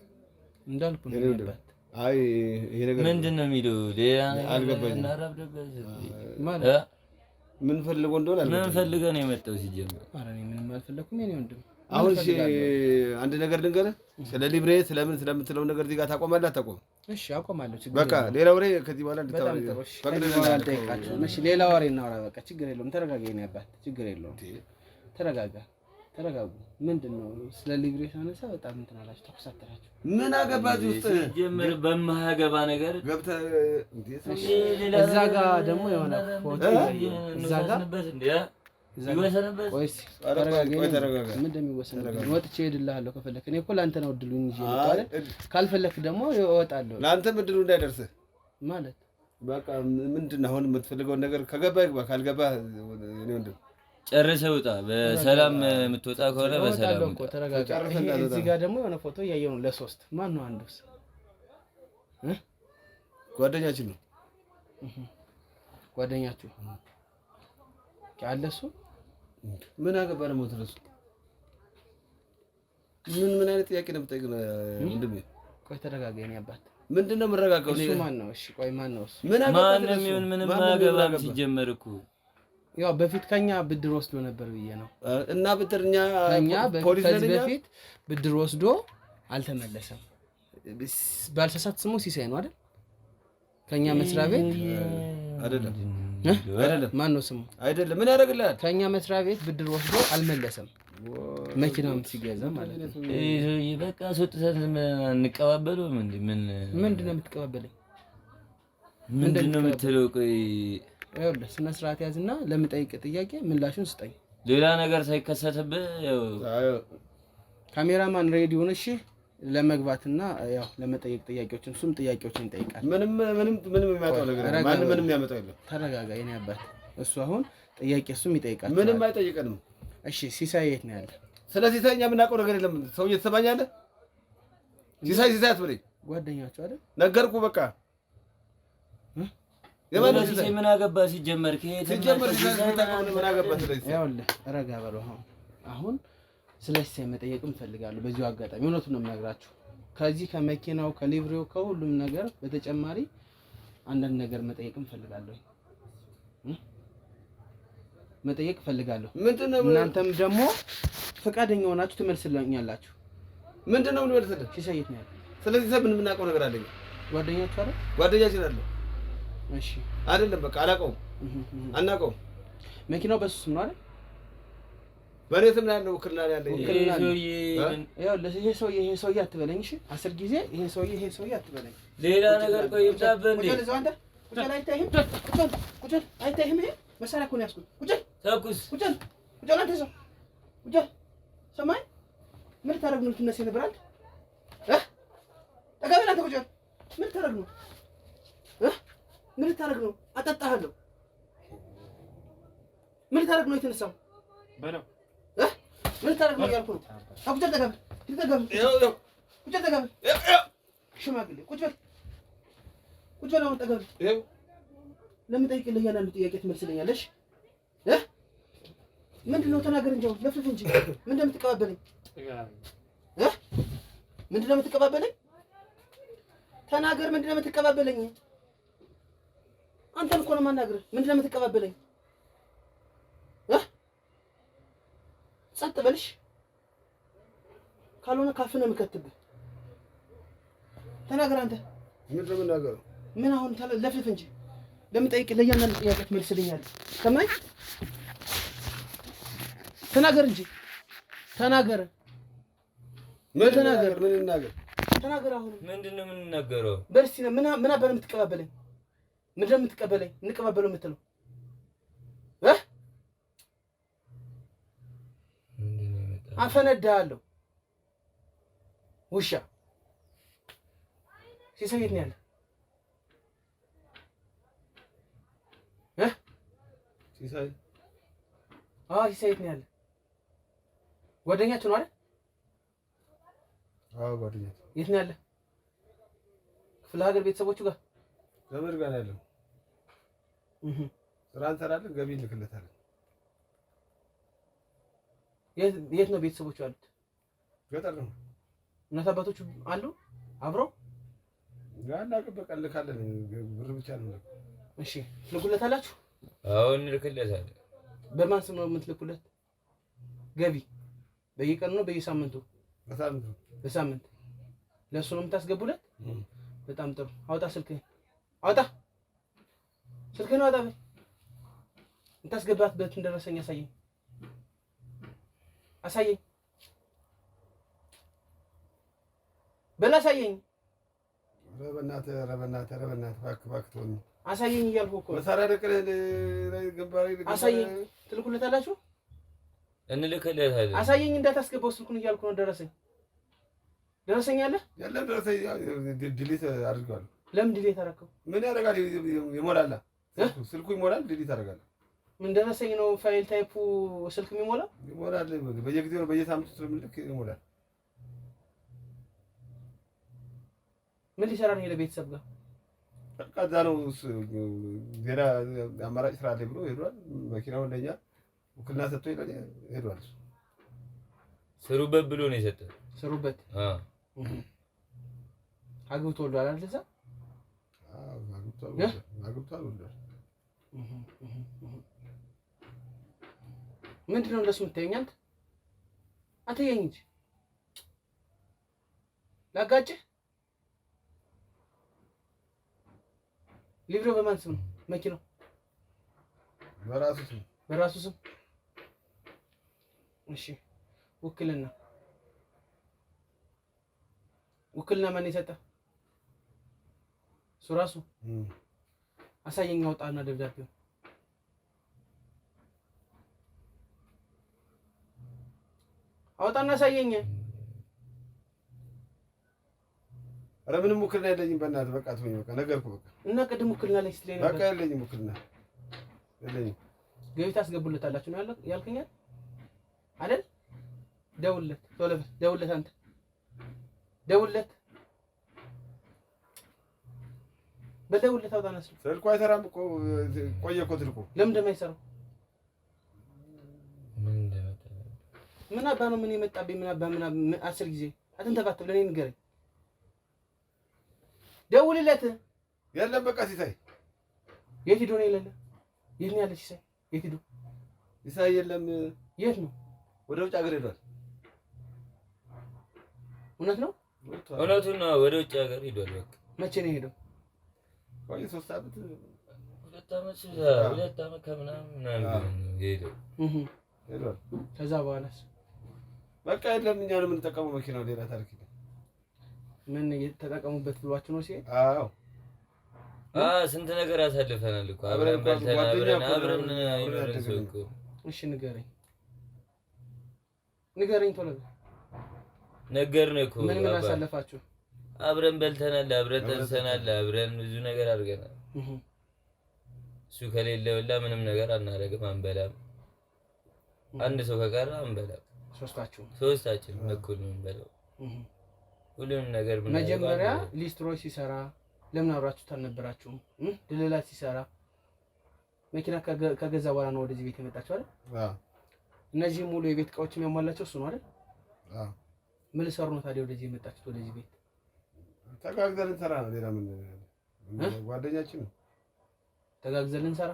እንዳልኩ ነው ያለበት። አይ ይሄ ነገር ምንድን ነው የሚለው ሌላ አልገባኝም ማለት ምን ፈልጎ እንደሆነ አልገባኝም። ምን ፈልገህ ነው የመጣው ሲጀመር? ኧረ እኔ ምንም አልፈለኩም የኔ ወንድም። አሁን እሺ አንድ ነገር ልንገርህ፣ ስለ ሊብሬ ስለምትለው ነገር እዚህ ጋር ታቆማለህ አታቆም? እሺ አቆማለሁ፣ ችግር በቃ ሌላ ወሬ ከዚህ በኋላ እንድታወራ እሺ ሌላ ወሬ እናወራ በቃ ችግር የለውም። ተረጋጋ የኔ አባት፣ ችግር የለውም። ተረጋጋ ተረጋጉ። ምንድነው ስለ ሊብሬ ሳነሳ በጣም እንትን አላችሁ፣ ተኮሳተራችሁ። ምን አገባችሁ ውስጥ ጀምር በማያገባ ነገር ገብተህ እዛ ጋር ደግሞ የሆነ ፎቶ እዛ ጋር ይወሰንበት። ወይስ ተረጋጋ። ምን እንደሚወሰንበት ወጥቼ እሄድልሃለሁ ከፈለክ። እኔ እኮ ላንተ ነው እድሉን ይዤ መጣሁ አይደል? ካልፈለክ ደግሞ እወጣለሁ። ላንተም እድሉ እንዳይደርስህ ማለት በቃ ምንድነው አሁን የምትፈልገውን ነገር ከገባ ይግባ፣ ካልገባ እኔ ወንድም ጨርሰህ ውጣ። በሰላም የምትወጣ ከሆነ በሰላም እኮ ተረጋጋ። እዚህ ጋር ደግሞ የሆነ ፎቶ እያየሁ ነው ለሶስት። ማን ነው አንዱስ? ጓደኛችን ነው። ጓደኛችሁ አለ እሱ? ምን አገባ ደግሞ ትረሱ? ምን አይነት ጥያቄ ነው የምጠይቅ ነው ወንድሜ? ቆይ ተረጋጋ የኔ አባት። ምንድነው የምረጋጋው? እሱ ማን ነው? እሺ ቆይ ማን ነው እሱ? ማንም ይሁን ምንም አያገባም ሲጀመር እኮ ያው በፊት ከኛ ብድር ወስዶ ነበር ብዬ ነው። እና ብድርኛ ፖሊስ በፊት ብድር ወስዶ አልተመለሰም። ባልተሳሳት ስሙ ሲሳይ ነው አይደል? ከኛ መስሪያ ቤት አይደለም ማን ነው ስሙ? አይደለም ምን ያደርግልሃል? ከኛ መስሪያ ቤት ብድር ወስዶ አልመለሰም። መኪናም ሲገዛ ማለት ነው። በቃ ሶጥተን እንቀባበለው። ምንድን ነው የምትቀባበለኝ? ምንድን ነው የምትለው? ቆይ ይኸውልህ ስነ ስርዓት ያዝና ለምጠይቅ ጥያቄ ምላሹን ስጠኝ። ሌላ ነገር ሳይከሰትብህ ካሜራማን ሬዲ ሆነ። እሺ ለመግባትና ያው ለመጠየቅ ጥያቄዎችን እሱም ጥያቄዎችን ይጠይቃል። ምንም የሚያመጣው ነገር ማንም ምንም የሚያመጣው የለም። ተረጋጋ የኔ አባት። እሱ አሁን ጥያቄ እሱም ይጠይቃል። ምንም አይጠይቀንም። እሺ ሲሳይ የት ነው ያለ? ስለ ሲሳይ እኛ የምናውቀው ነገር የለም። ሰው እየተሰማኛለህ? ሲሳይ አትበለኝ። ጓደኛችሁ አይደል? ነገርኩህ በቃ። ሲሳይ ምን አገባ ሲጀመር? ሲጀመር ምን አገባ? ስለዚህ ይኸውልህ ረጋ በለው። አሁን ስለ ሲሳይ መጠየቅ እፈልጋለሁ። በዚሁ አጋጣሚ እውነቱን ነው የምነግራችሁ። ከዚህ ከመኪናው ከሊብሬው ከሁሉም ነገር በተጨማሪ አንዳንድ ነገር መጠየቅ እፈልጋለሁ። መጠየቅ እፈልጋለሁ። ምንድነው? እናንተም ደግሞ ፈቃደኛ ሆናችሁ ትመልስልኛላችሁ። ምንድነው ልመልስልህ? ሲሳይ የት ነው ያለው? ስለዚህ ሰብ ምን የምናውቀው ነገር አለኝ? ጓደኛችሁ አይደል? ጓደኛችን አለ። እሺ አይደለም በቃ አላውቀውም፣ አናውቀውም። መኪናው በሱ ስም ነው አይደል? በእኔ ስም ነው ያለው፣ ውክልና ነው ያለኝ። ይሄ ሰውዬ አትበለኝ። እሺ 10 ጊዜ ይሄ ሰውዬ አትበለኝ። ሌላ ነገር ቆይ ይብዛብህ እንዴ? ቁጭ በል አይታይህም? ቁጭ በል አይታይህም? ይሄ መሳሪያ እኮ ነው ያዝኩት። ቁጭ በል ተኩስ ቁጭ በል ቁጭ በል አንተ ሰው ቁጭ በል ሰማኝ። ምን ልታደርግ ነው? ልትነሳ ነበር አንተ ጠጋ በል አንተ ቁጭ በል። ምን ልታደርግ ነው? ምን ልታደርግ ነው? አጠጣሃለሁ። ምን ልታደርግ ነው የተነሳው? በለው ምን ልታደርግ ነው እያልኩ ነው። ቁጭ በል ጠጋ በል ጠጋ በል ቁጭ በል ጠጋ በል ሽማግሌ ቁጭ በል ቁጭ በል አሁን ጠጋ በል። ለምጠይቅልህ እያንዳንዱ ጥያቄ ትመልስልኛለሽ። ምንድን ነው ተናገር እንጂ አሁን ለፍልፍ እንጂ ምን እንደምትቀባበለኝ ምንድን ነው የምትቀባበለኝ? ተናገር። ምንድን ነው የምትቀባበለኝ? አንተን እኮ ነው የማናግርህ። ምንድን ነው የምትቀባበለኝ? ጸጥ በልሽ፣ ካልሆነ ካፍህ ነው የምከትብህ። ተናገር አንተ። ምንድን ነው የምናገረው? ምን አሁን ለፍልፍ እንጂ ለምጠይቅልህ ለእያንዳንዱ ጥያቄ ትመልስልኛለህ። ሰማኝ። ተናገር እንጂ ተናገር። ምን ተናገር? ምን እናገር? ተናገር። አሁን ምንድን ነው የምንናገረው? በርሲ ነው ምን አባል የምትቀባበለኝ? ምንድን ነው የምትቀበለኝ? እንቀባበለው የምትለው አፈነዳለሁ። ውሻ ሲሳይ የት ነው ያለ? ሲሳይ ሲሳይ የት ነው ያለ? ጓደኛችሁ ነው አይደል? ጓደኛችሁ። የት ነው ያለ? ክፍለ ሀገር ቤተሰቦቹ ጋር ዘመድ ጋር ነው ያለው። ስራ እንሰራለን፣ ገቢ እንልክለታለን። የት ነው ቤተሰቦቹ ያሉት? ገጠር ነው። እናት አባቶቹ አሉ አብረው? በቃ እንልካለን። ብር ብቻ ነው። እሺ ትልኩለታላችሁ? አዎ እንልክለታለን። በማን ስም ነው የምትልኩለት? ገቢ በየቀኑ ነው በየሳምንቱ? በሳምንቱ። በሳምንት ለእሱ ነው የምታስገቡለት? በጣም ጥሩ። አውጣ ስልክህን፣ አውጣ ስልክህን አውጣ። የምታስገባበትን ደረሰኝ አሳየኝ፣ አሳየኝ፣ በል አሳየኝ። ኧረ በእናትህ እባክህ ተወኝ። አሳየኝ እያልኩህ እኮ መሳሪያ ደቅለህ ግንባሬ አሳየኝ። ትልኩለታላችሁ? እንልክለታለን። አሳየኝ እንዳታስገባው ስልኩን እያልኩ ነው። ደረሰኝ አለ? የለም ደረሰኝ ዲሊት አድርገዋለሁ። ለምን ዲሊት አደረገው? ምን ያደርጋል? ይሞላል፣ ስልኩ ይሞላል። ዲሊት አደርጋለሁ። ምን ደረሰኝ ነው ፋይል ታይፑ ስልክ የሚሞላው? ይሞላል። በየጊዜው በየሳምንቱ ስለምልክ ይሞላል። ምን ሊሰራ ነው? ለቤተሰብ ጋር በቃ እዛ ነው። ሌላ አማራጭ ስራ አለ ብሎ ሄዷል። መኪናውን ለኛ ውክልና ሰጥቶ ሄዷል። ስሩበት ብሎ ነው የሰጠው። ስሩበት። አግብቶ ወልዷል አይደል? እዛ አግብቷል ወልዷል። ምንድን ነው እንደሱ የምታየኝ አንተ? አትየኝ እንጂ ላጋጭህ። ሊብሮ በማን ስም ነው መኪናው? በራሱ ስም። በራሱ ስም። እሺ ውክልና ማን የሰጠ? እሱ ራሱ። አሳየኝ፣ አውጣና ደብዳቤው። አውጣና አሳየኝ። ኧረ ምንም ውክልና የለኝም። በእናትህ በቃ ተወኝ። በቃ ነገርኩህ። በቃ እና ቅድም ውክልና ላይ ስትለኝ ነበር። በቃ የለኝም፣ ውክልና የለኝም። ገቢ ታስገቡለታላችሁ ነው ያልከኝ አይደል? ደውልለት፣ ቶሎ በል ደውልለት። አንተ ደውልለት፣ በደውልለት። አውጣና ስልኩ አይሰራም እኮ ቆየ እኮ ስልኩ። ለምን እንደማይሰራው ምን አባ ነው? ምን የመጣብኝ? ምን አባ ምን 10 ጊዜ አትንተባተብ። ለኔ ንገረኝ። ደውልለት። የለም በቃ ሲሳይ የት ሄዶ ነው? የሌለ የት ነው ያለ ሲሳይ? የት ሄዶ? ሲሳይ የለም። የት ነው? ወደ ውጭ ሀገር ሄዷል። እውነት ነው? እውነቱን ነው። ወደ ውጭ ሀገር ሄዷል። በቃ መቼ ነው ሄደው? ቆይ 3 ዓመት 2 ዓመት ከምናምን ሄደው ሄዷል። ከዛ በኋላስ በቃ የለም። እኛ ነው የምንጠቀመው መኪናው። ሌላ ታሪክ የለም። ምን ተጠቀሙበት ብሏችሁ ነው ሲሄድ? አዎ ስንት ነገር አሳልፈናል እኮ አብረን በልተን አብረን አይኖርን ሰው እኮ። እሺ ንገረኝ ቶሎ ነገርነህ እኮ። ምን አሳለፋችሁ? አብረን በልተናል፣ አብረን ጠንሰናል፣ አብረን ብዙ ነገር አድርገናል። እሱ ከሌለ ወላ ምንም ነገር አናደርግም፣ አንበላም። አንድ ሰው ከቀረ አንበላም። ሶስታችን እኩል ነው የምንበላው ሁሉንም ነገር። መጀመሪያ ሊስትሮ ሲሰራ ለምን አብራችሁት አልነበራችሁም? ድልላት ሲሰራ መኪና ከገዛ በኋላ ነው ወደዚህ ቤት የመጣችው አይደል? እነዚህ ሙሉ የቤት እቃዎች የሚያሟላቸው እሱ ነው አይደል? ምን ልሰሩ ነው ታዲያ ወደዚህ የመጣችሁት? ወደዚህ ቤት ተጋግዘን እንሰራ ነው። ሌላ ምን ጓደኛችን ነው ተጋግዘን እንሰራ።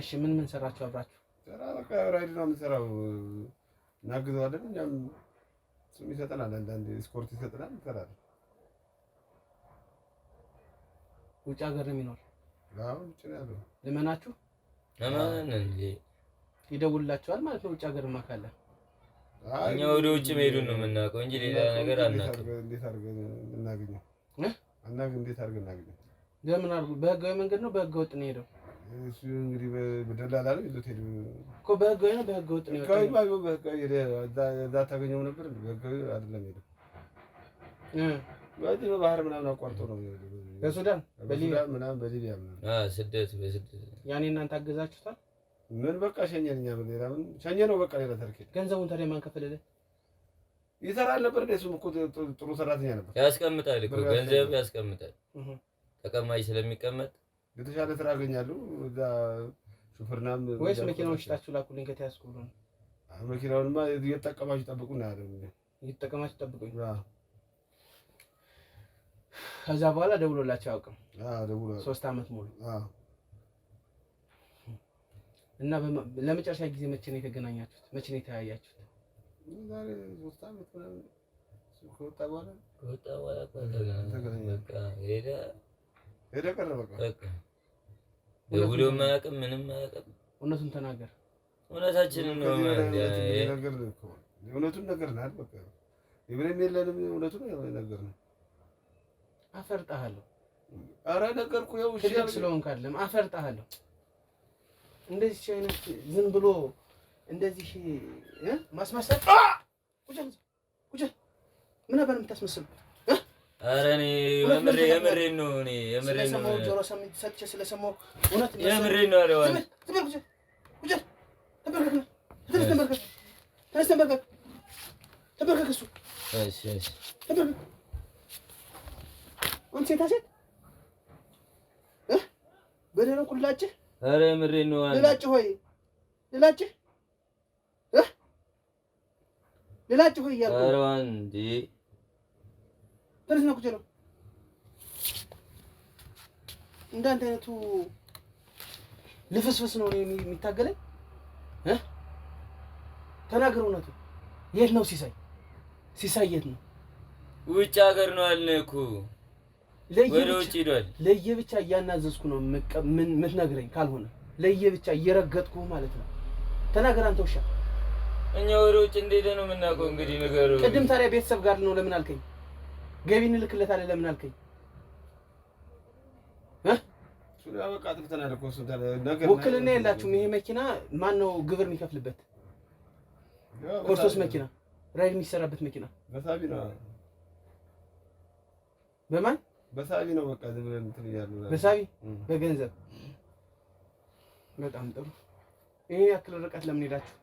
እሺ ምን ሰራችሁ አብራችሁ? ሰራ በቃ ራይድ ነው የምንሰራው። እናግዘዋለን። እኛም እሱም ይሰጠናል፣ አንዳንዴ ስፖርት ይሰጠናል፣ እንሰራለን። ውጭ ሀገር ነው የሚኖር? አዎ ውጭ ነው ያለው። ለመናችሁ ለማን እንዴ ይደውልላችኋል ማለት ነው? ውጭ ሀገርማ ካለ እኛ ወደ ውጭ መሄዱን ነው የምናውቀው እንጂ ሌላ ነገር አናውቅም። እንዴት አድርገን እናገኘው? እንዴት አድርገን እናገኘው? ለምን አድርጉ? በህጋዊ መንገድ ነው በህገ ወጥ ነው ሄደው? እሱ እንግዲህ በደላላ ነው ይዞት ሄዱ እኮ። በህጋዊ ነው በህገ ወጥ ነው የወጣው? በህጋዊ እዛ ታገኘው ነበር። በህጋዊ አይደለም ሄደው በዚህ በባህር ምናምን አቋርጦ ነው በሱዳን በሊቢያ ምናምን በሊቢያ ስደት ያኔ እናንተ አገዛችሁታል? ምን በቃ ሸኘን። እኛ ሌላ ምን ሸኘ ነው በቃ ሌላ ታሪክ። ገንዘቡን ታዲያ ማን ከፈለለ? ይሰራል ነበር። እሱም እኮ ጥሩ ሰራተኛ ነበር። ያስቀምጣል እኮ ገንዘብ ያስቀምጣል። ተቀማጭ ስለሚቀመጥ የተሻለ ስራ አገኛለሁ። እዛ ሹፍርናም ወይስ መኪናውን ሽጣችሁ ላኩልኝ ከተያዝኩ ብሎ ነው? መኪናውንማ እየተጠቀማችሁ ጠብቁና ያለው እየተጠቀማችሁ ጠብቁኝ። ከዛ በኋላ ደውሎላችሁ አያውቅም? ደውሎ 3 አመት ሙሉ። እና ለመጨረሻ ጊዜ መቼ ነው የተገናኛችሁት? መቼ ነው የተያያችሁት? ዛሬ 3 አመት ምናምን ከወጣ በኋላ በቃ ሄደ ቀረ በቃ ደውሎም አያውቅም፣ ምንም አያውቅም። እውነቱን ተናገር። እውነታችንን ነው እውነቱን ነገር ናት። በቃ ይብረም የለንም። እውነቱን ነገር ነው። አፈርጣለሁ። ኧረ ነገርኩ። ያው እሺ ስለሆንክ አይደለም አፈርጣለሁ። እንደዚህ አይነት ዝም ብሎ እንደዚህ ማስመሰል ቁጭ ምን አባል የምታስመስል? ኧረ እኔ የምሬን ነው። ስለሰማሁ ጆሮ ሰጥቼ ስለሰማሁ እውነት ነው። የምሬን ነው። አረዋል ተበርከክ እሱ። እሺ ተበርከክ አንተ ሴት በደረው ኩላጭህ። ኧረ የምሬን ነው። ልላጭህ ሆይ ልላጭህ እያልኩህ። ኧረ እንዴ ተነስና ቁጭ ነው። እንዳንተ አይነቱ ልፍስፍስ ነው የሚታገለኝ። ተናገር እውነቱን። የት ነው ሲሳይ የት ነው? ውጭ ሀገር ነው አልነህ እኮ። ወደ ውጭ ሄዷል። ለየብቻ እያናዘዝኩ ነው የምትነግረኝ። ካልሆነ ለየብቻ እየረገጥኩ ማለት ነው። ተናገር አንተ ውሻ። እኛ ወደ ውጭ እንዴት ነው የምናውቀው? እንግዲህ ነገሩ ቅድም ታዲያ ቤተሰብ ጋር ነው ለምን አልከኝ? ገቢ እንልክለታለን ለምን አልከኝ? በቃ አጥፍተናል እኮ እሱን ውክልና የላችሁም። ይሄ መኪና ማን ነው ግብር የሚከፍልበት? ኮርሶስ መኪና ራይድ የሚሰራበት መኪና በሳቢ ነው። በማን በሳቢ ነው። በቃ ዝም ብለን እንትን እያሉ በሳቢ በገንዘብ። በጣም ጥሩ። ይሄ ያክል ርቀት ለምን ሄዳችሁ?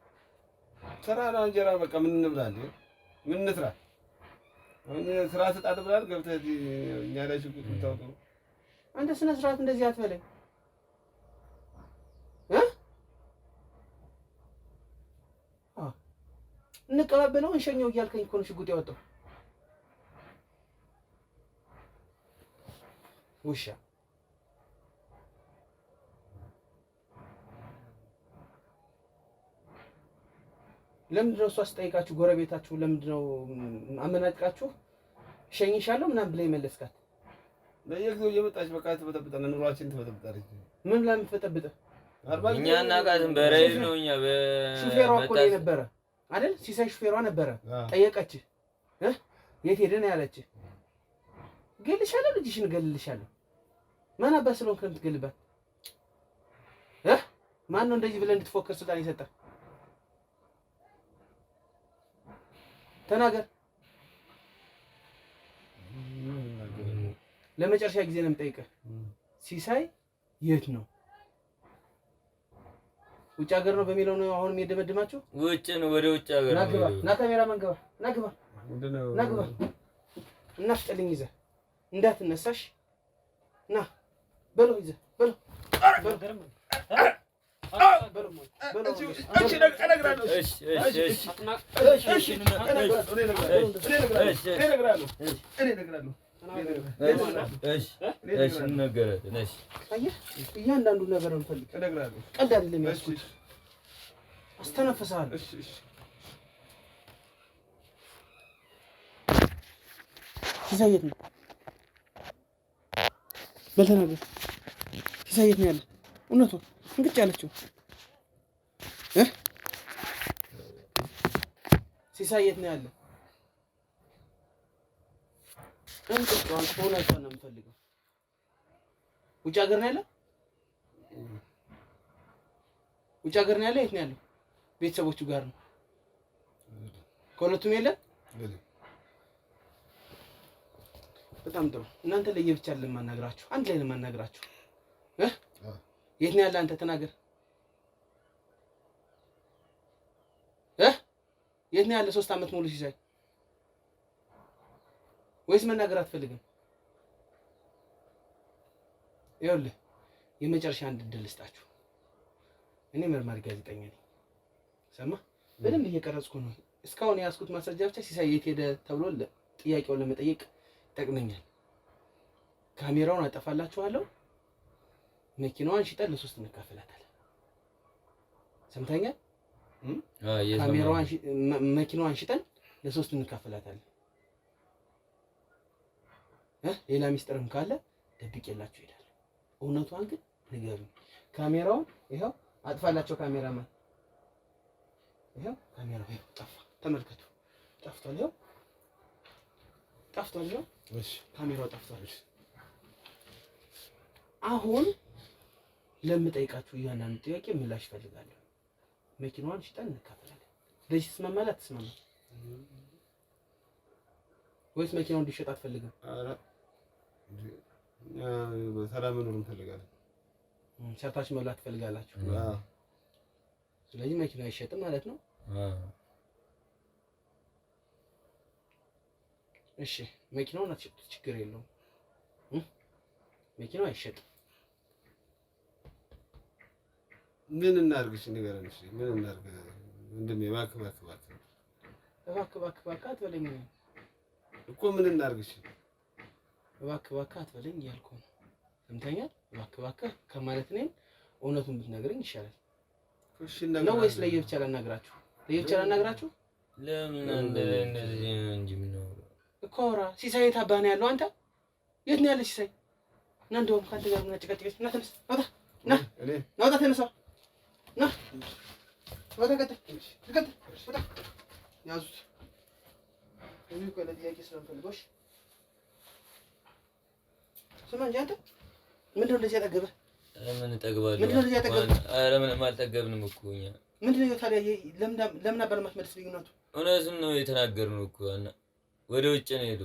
ስራ ነው እንጀራ። በቃ ምን እንብላለን? ምን እንስራ? ስራ ስጣት ብላል ገብተህ እኛ ላይ ሽጉጥ የምታወጣው አንተ። ስነ ስርዓት እንደዚህ አትበለኝ። እንቀባበለው እንሸኘው እያልከኝ እኮ ነው ሽጉጥ ያወጣው ውሻ። ለምንድን ነው እሷ ስጠይቃችሁ ጎረቤታችሁ ለምንድን ነው አመናጭቃችሁ ሸኝሻለሁ ምናምን ብለህ የመለስካት? ለየጊዜው እየመጣች በቃ ትበጠብጠን፣ ኑሯችን ትበጠብጣለች። ምን ለምን ትበጠብጠ? እኛ እናውቃትም። በራይድ ነው እኛ ሹፌሯ እኮ ነው የነበረ አይደል? ሲሳይ ሹፌሯ ነበረ። ጠየቀችህ የት ሄደህ ነው ያለችህ? ገልሻለሁ፣ ልጅሽን እገልልሻለሁ። ማን አባት ስለሆንክ ነው የምትገልባት? ማን ነው እንደዚህ ብለህ እንድትፎክር ስልጣን የሰጠህ? ተናገር። ለመጨረሻ ጊዜ ነው የምጠይቅህ። ሲሳይ የት ነው? ውጭ ሀገር ነው በሚለው ነው አሁንም የደመደማችሁ? ውጭ ነው፣ ወደ ውጭ ሀገር ነው። ናግባ ና ካሜራማን ገባ ናግባ ናግባ እናፍጠልኝ ይዘህ እንዳትነሳሽ ና በለው ይዘህ በለው እያንዳንዱ ነገር ነው የምፈልግ። ቀልድ አይደለም ያዝኩት። አስተነፍስሃለሁ። ሲሳይ የት ነው? በል ተናገር። ሲሳይ የት ነው ያለ? እውነቱን እንግጭ ያለችው ሲሳይ የት ነው ያለ? እንጥቋን ሆናችኋል ነው የምፈልገው። ውጭ ሀገር ነው ያለ? ውጭ ሀገር ነው ያለ? የት ነው ያለው? ቤተሰቦቹ ጋር ነው? ከሁለቱም የለም? በጣም ጥሩ። እናንተ ለየብቻ ለማናግራችሁ አንድ ላይ ለማናግራችሁ የት ነው ያለ? አንተ ተናገር። የት ነው ያለ? 3 አመት ሙሉ ሲሳይ ወይስ መናገር አትፈልግም? ይኸውልህ የመጨረሻ አንድ እድል ልስጣችሁ። እኔ መርማሪ ጋዜጠኛ ነኝ። ሰማህ? በደንብ እየቀረጽኩ ነው። እስካሁን የያዝኩት ማስረጃ ብቻ ሲሳይ የት ሄደ ተብሎ ጥያቄውን ለመጠየቅ ይጠቅመኛል። ካሜራውን አጠፋላችኋለሁ። መኪናዋን ሽጠን ለ3 እንካፈላታለን። ሰምተኛል? መኪናዋን ሽጠን ለ3 እንካፈላታለን። ሌላ ሚስጥርም ካለ ደብቄላችሁ እሄዳለሁ። እውነቷን ግን ንገሩኝ። ካሜራውን ይኸው አጥፋላቸው። ካሜራማን ይኸው ካሜራው ይኸው ጠፋ። ተመልከቱ፣ ጠፍቷል። ይኸው ጠፍቷል። ይኸው እሺ፣ ካሜራው ጠፍቷል። አሁን ለምጠይቃችሁ እያንዳንዱ ጥያቄ ምላሽ እፈልጋለሁ። መኪናዋን ሽጠን እንካፈላለን። ለዚህ ትስማማለህ አትስማማም? ወይስ መኪናውን እንዲሸጥ አትፈልግም? ኧረ በሰላም መኖር እንፈልጋለን። ሰርታችሁ መብላት ትፈልጋላችሁ? ስለዚህ መኪናው አይሸጥም ማለት ነው? እሺ፣ መኪናውን አትሸጡት፣ ችግር የለውም። መኪናው አይሸጥም። ምን እናድርግሽ? ንገረን። እሺ ምን እናድርግ? እንደም እባክህ አትበለኝ እኮ። ምን እናድርግሽ? እባክህ አትበለኝ እያልኩ ነው። ሰምተኛል? እባክህ ከማለት እኔን እውነቱን ብትነግረኝ ይሻላል። እሺ ነው ወይስ ለየብቻ ላናግራችሁ? ለየብቻ ላናግራችሁ? ለምን እንደዚህ ነው እንጂ ምን እኮ አውራ። ሲሳይ የት አባህ ነው ያለው? አንተ የት ነው ያለ ሲሳይ? እና እንደውም ካንተ ጋር ምን አጨቃጨቀች? እና ተነስ፣ ናውጣ፣ ተነሳ፣ ና ወደ ቀጥል፣ ወደ ያዙት። እዚህ እኮ ለጥያቄ ስለምፈልጎሽ ስማ እንጂ አንተ ምንድን ነው እንደዚህ ያጠገብህ? ምን እጠግባለሁ? ምንድን ነው እንደዚህ ያጠገብህ? ኧረ ምንም አልጠገብንም እኮ እኛ። ምንድን ነው ታዲያ? ለምን አባል ማትመልስ ልዩነቱ? እውነቱን ነው የተናገርነው እኮ እና ወደ ውጭ ነው ሄዶ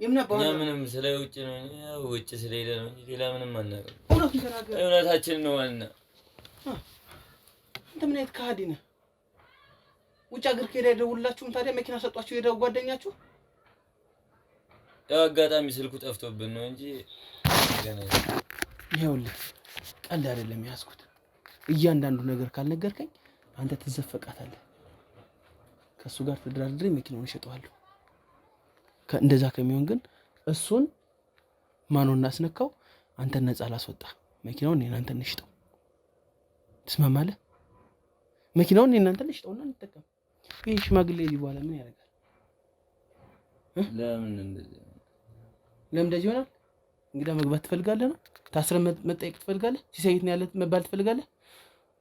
የምን አባል እኛ ምንም ስለ ውጭ ነው ያው ውጭ ስለሄደ ነው እንጂ ሌላ ምንም አናውቅም። እውነቱን ተናገር። እውነታችን ነው ዋና። አንተ ምን አይነት ከሃዲ ነህ? ውጭ ሀገር ከሄደ አይደውልላችሁም ታዲያ? መኪና ሰጧችሁ ሄደው ጓደኛችሁ? ያው አጋጣሚ ስልኩ ጠፍቶብን ነው እንጂ ገና ይኸውልህ ቀልድ አይደለም ያዝኩት። እያንዳንዱ ነገር ካልነገርከኝ አንተ ትዘፈቃታለህ። ከእሱ ጋር ተደራድሬ መኪናውን እሸጠዋለሁ። እንደዛ ከሚሆን ግን እሱን ማኑን እናስነካው፣ አንተን ነፃ ላስወጣ። መኪናውን እኔ እናንተ እንሽጠው። ትስማማለህ? መኪናውን እኔ እናንተ እንሽጠውና እንጠቀም። ይሄ ሽማግሌ እዚህ በኋላ ምን ያደርጋል? ለምን እንደዚህ ይሆናል? እንግዳ መግባት ትፈልጋለህ ነው? ታስረህ መጠየቅ ትፈልጋለህ? ሲሳይ የት ነው ያለ መባል ትፈልጋለህ?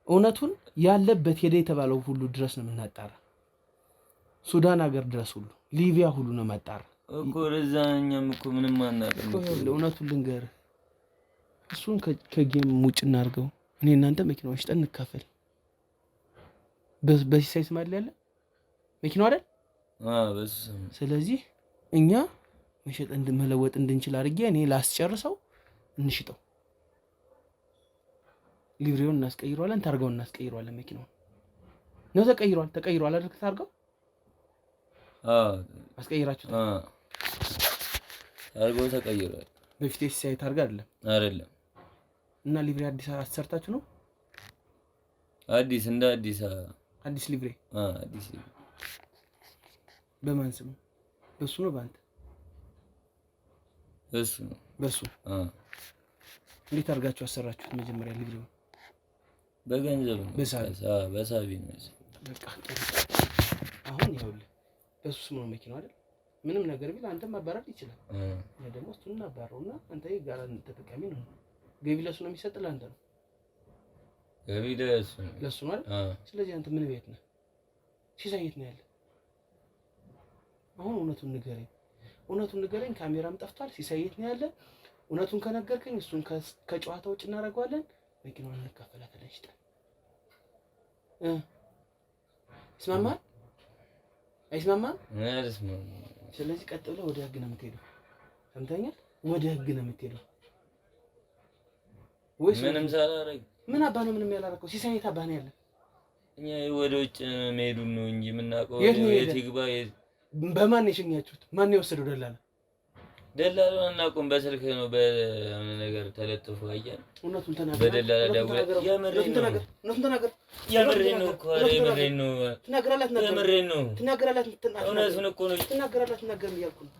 እውነቱን ያለበት ሄደ የተባለው ሁሉ ድረስ ነው የምናጣራ። ሱዳን ሀገር ድረስ ሁሉ፣ ሊቢያ ሁሉ ነው ማጣራ እኮ። ለዛ እኛም እኮ ምንም አናውቅም እኮ። እውነቱን ልንገርህ፣ እሱን ከጌም ውጭ እናድርገው። እኔ እናንተ መኪናውን ሽጠን እንካፈል። በሲሳይ ስም አይደል ያለ መኪናው አይደል? ስለዚህ እኛ መሸጥ መለወጥ እንድንችል አድርጌ እኔ ላስጨርሰው፣ እንሽጠው። ሊብሬውን እናስቀይረዋለን፣ ታርጋውን እናስቀይረዋለን። መኪናውን ነው ተቀይሯል አይደል? ታርጋው አስቀይራችሁት? ታርጋው ተቀይሯል። በፊት ሲሳይ ታርጋ አይደለም። እና ሊብሬ አዲስ አሰርታችሁ ነው? አዲስ ሊብሬ አዲስ ሊብሬ። በማን ስም? በሱ ነው በአንተ? በሱ። እንዴት አድርጋችሁ አሰራችሁት? መጀመሪያ ሊብሬው በገንዘብ ነው፣ በሳቢ ነው። በቃ አሁን ይኸውልህ በሱ ስም ነው መኪናው አይደል? ምንም ነገር ቢል አንተ ማባረር ይችላል። እኔ ደግሞ እሱን እናባረውና አንተ ጋር ተጠቃሚ ነው። ገቢ ለሱ ነው የሚሰጥልህ፣ አንተ ነው ገቢ ለሱ ነው አይደል? ስለዚህ አንተ ምን ቤት ነህ? ሲሳይ የት ነው ያለ? አሁን እውነቱን ንገረኝ። ካሜራም ጠፍቷል። ሲሳይ የት ነው ያለ? እውነቱን ከነገርከኝ እሱን ከጨዋታ ውጭ እናደርገዋለን። መኪናውን እንካፈላታለን ሽጠን። ይስማማል? አይስማማም? ስለዚህ ቀጥ ብለህ ወደ ህግ ነው የምትሄደው። ሰምተኛል? ወደ ህግ ነው የምትሄደው። ወይስ ምንም ሳላረግ? ምን አባ ነው ምንም ያላረከው? ሲሳይ የት አባ ነው ያለ? እኛ ወደ ውጭ መሄዱን ነው እንጂ የምናውቀው። የት ይግባ? በማን የሸኛችሁት? ማን የወሰደው? ደላላ አናውቅም። በስልክ ነው በሆነ ነገር ተለጥፎ አየን። እውነቱን ተናገር። በደላላ ደውል። የምሬን ነው እኮ የምሬን ነው። ትናገራለህ። እውነቱን እኮ ነው ትናገራለህ እያልኩ ነው።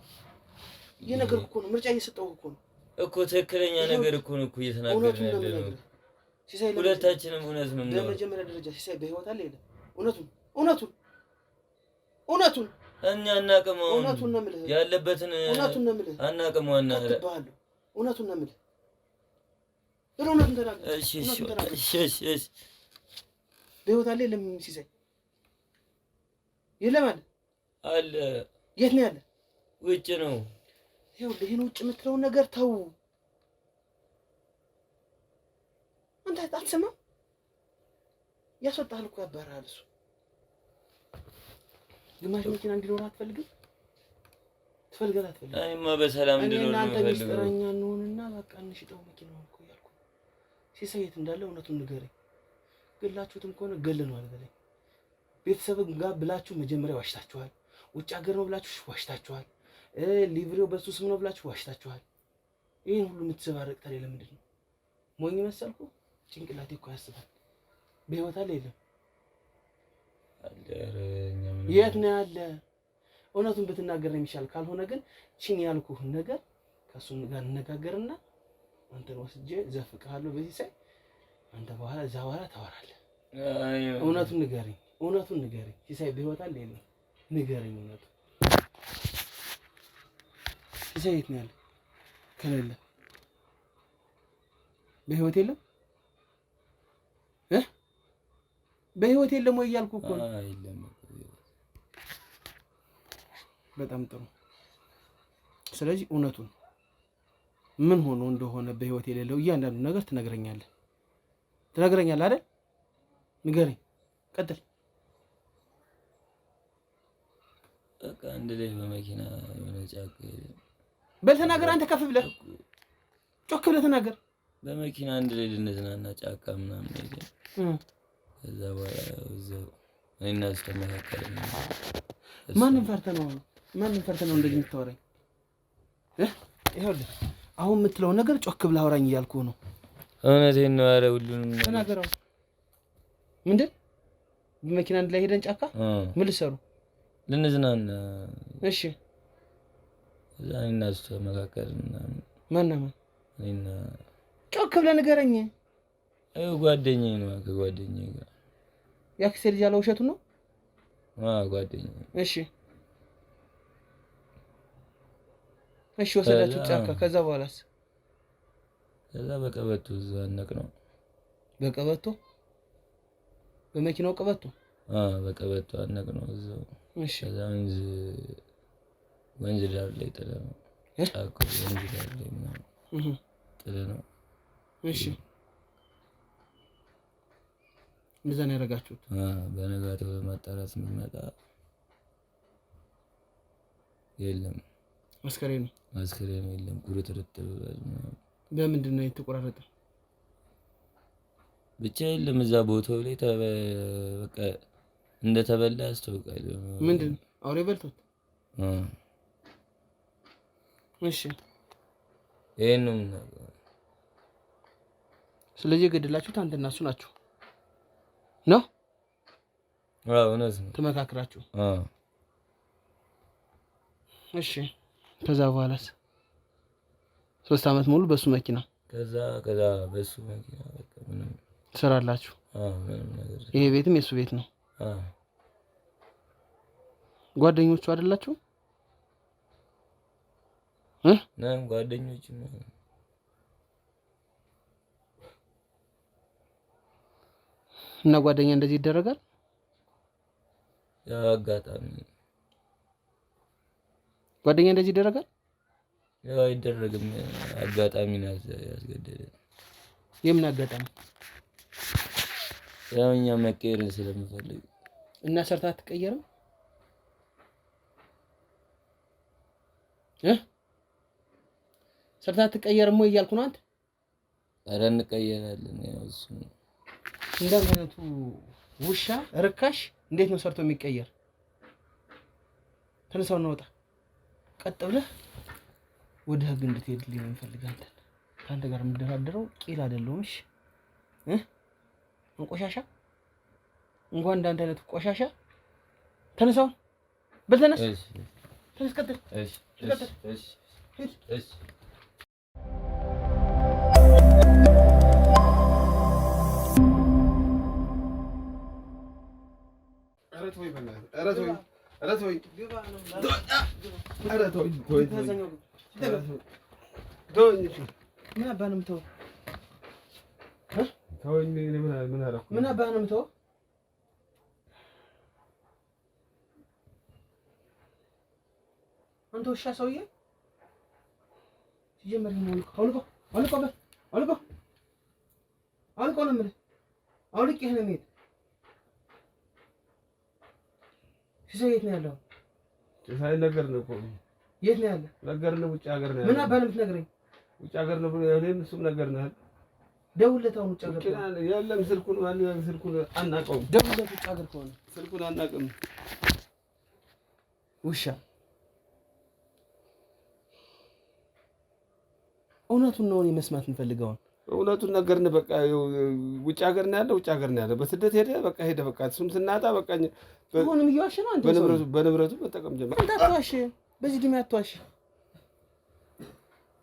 እየነገርኩህ እኮ ነው። ምርጫ እየሰጠሁህ እኮ ነው እኮ። ትክክለኛ ነገር እኮ ነው እኮ እየተናገርን ያለነው። ሲሳይ ሁለታችንም እውነት ነው። በመጀመሪያ ደረጃ ሲሳይ በህይወት አለ የለም? እውነቱን እኛ አናውቅም። እውነቱን ነው የምልህ። ያለበትን አናውቅም። እውነቱን ነው የምልህ። እውነቱን ተናገር። እሺ። በህይወት አለ የለም? ሲሳይ የለም አለ። የት ነው ያለ? ውጭ ነው። ይኸውልህ ይሄን ውጭ የምትለውን ነገር ተው። አንተ አትሰማም? ያስወጣሃል እኮ ያባርሃል እሱ። ግማሽ መኪና እንዲኖር አትፈልግም? ትፈልጋለህ? እኔማ በሰላም እንድኖር ነው የምፈልገው። ሚስጥረኛ እንሆንና በቃ እንሽጠው መኪናውን እኮ እያልኩ። ሲሳይ የት እንዳለ እውነቱን ንገረኝ። ገላችሁትም ከሆነ ገለነዋል በለኝ። ቤተሰብ ጋር ብላችሁ መጀመሪያ ዋሽታችኋል። ውጭ ሀገር ነው ብላችሁ ዋሽታችኋል። ሊብሬው በሱ ስም ነው ብላችሁ ዋሽታችኋል። ይሄን ሁሉ የምትዘባረቅ ታዲያ ለምንድን ነው? ሞኝ መሰልኩ? ጭንቅላቴ እኮ ያስባል። በህይወት አለ የለም? የት ነው ያለ? እውነቱን ብትናገር ነው የሚሻል። ካልሆነ ግን ቺን ያልኩህን ነገር ከሱ ጋር እንነጋገርና አንተን ወስጄ ዘፍቅሃለሁ በሲሳይ። አንተ እዛ በኋላ ታወራለህ። እውነቱን ንገረኝ። ሲሳይ በህይወት አለ የለም? ንገረኝ እውነቱን። ሲሳይ የት ነው ያለ? ከሌለ በህይወት የለም? በህይወት የለም ወይ እያልኩህ እኮ ነው። በጣም ጥሩ። ስለዚህ እውነቱን ምን ሆኖ እንደሆነ በህይወት የሌለው እያንዳንዱ ነገር ትነግረኛለህ አይደል? ንገረኝ። ቀጥል። በቃ አንድ ላይ በመኪና የሆነ ጫካ በል ተናገር። አንተ ከፍ ብለህ ጮክ ብለህ ተናገር። በመኪና አንድ ላይ ልንዝናና ጫካ ምናምን ሄደን ከዛ በኋላ እዛው እኔና እሱ ተመካከልን። ማንም ፈርተህ ነው እንደዚህ የምታወራኝ? ይኸውልህ አሁን የምትለው ነገር ጮክ ብለህ አውራኝ እያልኩህ ነው። እውነቴን ነው። ኧረ ሁሉንም ተናገረው። ምንድን በመኪና አንድ ላይ ሄደን ጫካ ምን ልትሰሩ? ልንዝናና። እሺ እዛ እኔና እሱ ተመካከልን ምናምን። ማነው? እኔና ጮክ ብለህ ንገረኝ። ጓደኛዬ ነው። ከጓደኛዬ ጋር ያክሴ ልጅ ያለው ውሸቱ ነው። ጓደኛዬ። እሺ ወሰዳችሁ ጫካ። ከዛ በኋላስ? ከዛ በቀበቶ እዛ አነቅነው። በቀበቶ? በመኪናው ቀበቶ? በቀበቶ አነቅነው እዛው። እሺ ከዛ ወንዝ ዳር ላይ ጥለነው። ጫካው ወንዝ ዳር ላይ ምናምን ጥለነው እሺ እንደዛ ነው ያደረጋችሁት? በነጋታው በማጣራት ስንመጣ የለም አስከሬን የለም። ቁርጥርጥ ብሏል። በምንድን ነው የተቆራረጠ? ብቻ የለም እዛ ቦታው ላይ በቃ እንደተበላ ያስታውቃል። ምንድን አውሬ በልቶት? እሺ ይሄን ነው። ስለዚህ የገደላችሁት አንተና እሱ ናችሁ ነው? አዎ እውነት ነው። ተመካክራችሁ? እሺ ከዛ በኋላስ 3 አመት ሙሉ በሱ መኪና ከዛ በሱ መኪና በቃ ምንም ትሰራላችሁ? ምንም ነገር። ይሄ ቤትም የሱ ቤት ነው? ጓደኞቹ አይደላችሁ? ጓደኞቹ እና ጓደኛ እንደዚህ ይደረጋል? ያው አጋጣሚ ጓደኛ እንደዚህ ይደረጋል? ያው አይደረግም። አጋጣሚ ነው ያስገደደን። የምን አጋጣሚ? ያው እኛ መቀየርን ስለምፈልግ እና ሰርታ አትቀየርም? ሰርታ አትቀየርም ወይ እያልኩ ነው። አንተ ኧረ እንቀየራለን። ያው እሱ እንደዚህ አይነቱ ውሻ ርካሽ እንዴት ነው ሰርቶ የሚቀየር? ተነሳው ነው ወጣ። ቀጥ ብለህ ወደ ህግ እንድትሄድልኝ ነው የምፈልጋለሁ። ከአንተ ጋር የምደራደረው ቂል አይደለሁም። እሺ እንቆሻሻ እንኳን እንዳንተ አይነቱ ቆሻሻ ተነሳው በልተነስ ተነስ ቀጥል። እሺ ምን አባህ ነው የምተወው? ምን አባህ ነው የምተወው? አንተ ውሻ ሰውዬ ሲጀመር አውልቆ ነው የምልህ። አውልቄ ነው የምሄድ። ሲሳይ የት ነው ያለው? ሲሳይ ነገር ነው እኮ። የት ነው ያለው? ነገር ነው ውጭ ሀገር ነው ያለው። ምን አባህ ነው የምትነግረኝ? ውጭ ሀገር ነው ብሎ እኔም እሱም ነገር ነው። ደውልለት አሁን ውጭ ሀገር የለም ስልኩን አናውቀውም። ደውልለት ውጭ ሀገር ከሆነ ስልኩን አናውቅም። ውሻ እውነቱን ነው እኔ መስማት እንፈልገውን። እውነቱን ነገርን። በቃ ውጭ ሀገር ነው ያለው። ውጭ ሀገር ነው ያለው። በስደት ሄደ። በቃ እሱም ስናጣ በቃ አሁንም እየዋሸ ነው። አንተ በንብረቱ መጠቀም ጀመረ። አንተ አትዋሽ፣ በዚህ ዕድሜ አትዋሽ።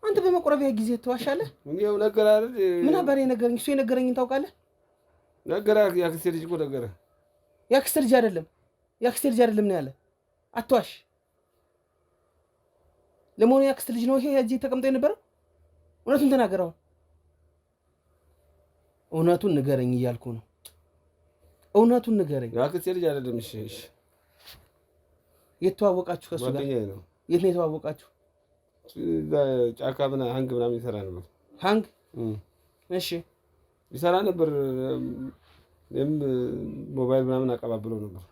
አንተ በመቆረቢያ ጊዜ ትዋሻለህ። ይኸው ነገር አይደል? ምን አባሪ ነገረኝ። እሱ የነገረኝን ታውቃለህ? ነገር ያክስቴ ልጅ እኮ ነገረ። ያክስቴ ልጅ አይደለም ነው ያለ። አትዋሽ። ለመሆኑ ያክስቴ ልጅ ነው ይሄ እዚህ ተቀምጦ የነበረው? እውነቱን ተናገረው። እውነቱን ንገረኝ እያልኩ ነው። እውነቱን ንገረኝ። ያክስቴ ልጅ አይደለም። እሺ የት ተዋወቃችሁ? ከእሱ ጋር ጓደኛዬ ነው። የት ነው የተዋወቃችሁ? ጫካ ሀንግ ምናምን ይሰራ ነበር። ሀንግ? እሺ ይሰራ ነበር። እኔም ሞባይል ምናምን አቀባብለው ነበር።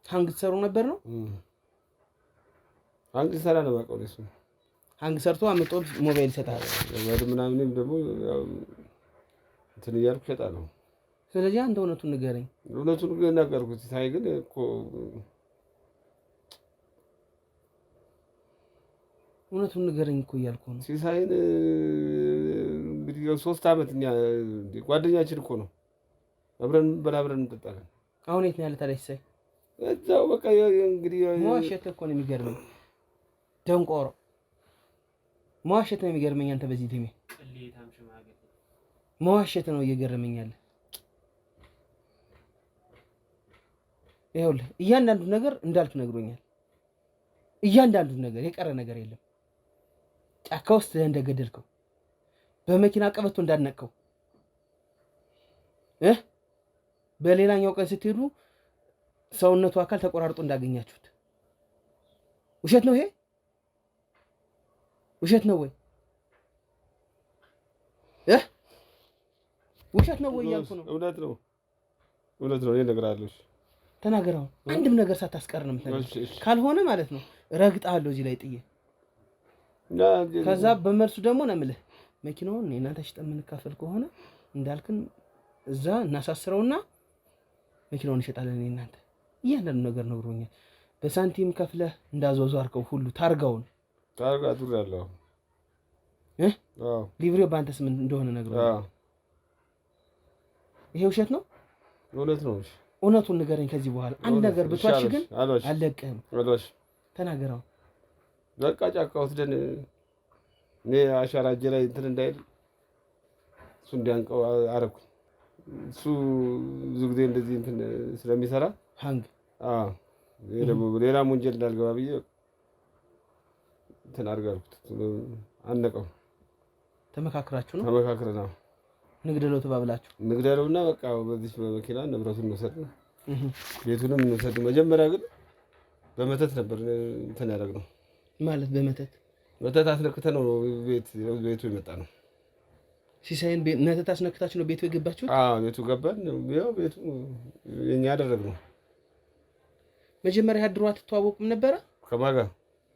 ሀንግ ትሰሩ ነበር ነው? ሀንግ ይሰራ ነበር። አውቀው እሱ ሀንግ ሰርቶ አምጦ ሞባይል ይሰጣል። ሞባይል ምናምን ደግሞ እንትን እያልኩ እሸጣለሁ። ስለዚህ አንተ እውነቱን ንገረኝ። እውነቱን ነገርኩት። ሳይ ግን እኮ እውነቱን ንገረኝ እኮ እያልኩ ነው። ሲሳይን እንግዲህ 3 አመት እኛ ጓደኛችን እኮ ነው። አብረን እንጠጣለን። አሁን የት ነው ያለ ታዲያ ሲሳይ? እዛው በቃ እንግዲህ መዋሸት እኮ ነው የሚገርመኝ። ደንቆሮ መዋሸት ነው የሚገርመኝ። አንተ በዚህ እድሜ መዋሸት ነው እየገረመኝ ያለ። ይኸውልህ እያንዳንዱ ነገር እንዳልክ ነግሮኛል። እያንዳንዱ ነገር የቀረ ነገር የለም። ጫካ ውስጥ እንደገደልከው፣ በመኪና ቀበቶ እንዳነቀው፣ በሌላኛው ቀን ስትሄዱ ሰውነቱ አካል ተቆራርጦ እንዳገኛችሁት። ውሸት ነው ይሄ? ውሸት ነው ወይ? ውሸት ነው ወይ ያልኩ ነው። እውነት ነው እኔ እነግርሃለሁ። ተናገረው አንድም ነገር ሳታስቀር ነው የምትነግረው። ካልሆነ ማለት ነው ረግጣለሁ እዚህ ላይ ጥዬ። ከዛ በመልሱ ደግሞ ነው የምልህ መኪናውን እኔ እናንተ ሽጠን የምንካፈል ከሆነ እንዳልክን እዛ እናሳስረውና መኪናውን እንሸጣለን። እኔ እናንተ እያንዳንዱ ነገር ነግሮኛል። በሳንቲም ከፍለህ እንዳዟዟርከው ሁሉ ታርጋ ዱር ያለው ሊብሬው በአንተ ስም እንደሆነ ነግሮኛል። ይሄ ውሸት ነው? እውነት ነው። እውነቱን ንገረኝ። ከዚህ በኋላ አንድ ነገር ብትዋሽ ግን አልለቅህም። ተናገረው። በቃ ጫካ ወስደን እኔ አሻራ እጄ ላይ እንትን እንዳይል እሱ እንዲያንቀው አደረኩኝ። እሱ ብዙ ጊዜ እንደዚህ እንትን ስለሚሰራ ሀንግ ይሄ ደግሞ ሌላም ወንጀል እንዳልገባ ብዬ እንትን አድርጋልኩት። አነቀው። ተመካክራችሁ ነው? ተመካክረን ነው። ንግደለው ተባብላችሁ ንግደለውና በቃ በዚህ በመኪና ንብረቱን እንወሰድ ቤቱንም እንወሰድ። መጀመሪያ ግን በመተት ነበር እንትን ያደረግነው። ማለት በመተት አስነክተን ነው ቤቱ የመጣ ነው። ሲሳይን መተት አስነክታችሁ ነው ቤቱ የገባችሁት? ቤቱ ገባን። ያው ቤቱ የኛ ያደረግነው። መጀመሪያ ድሮ አትተዋወቁም ነበረ? ከማን ጋር?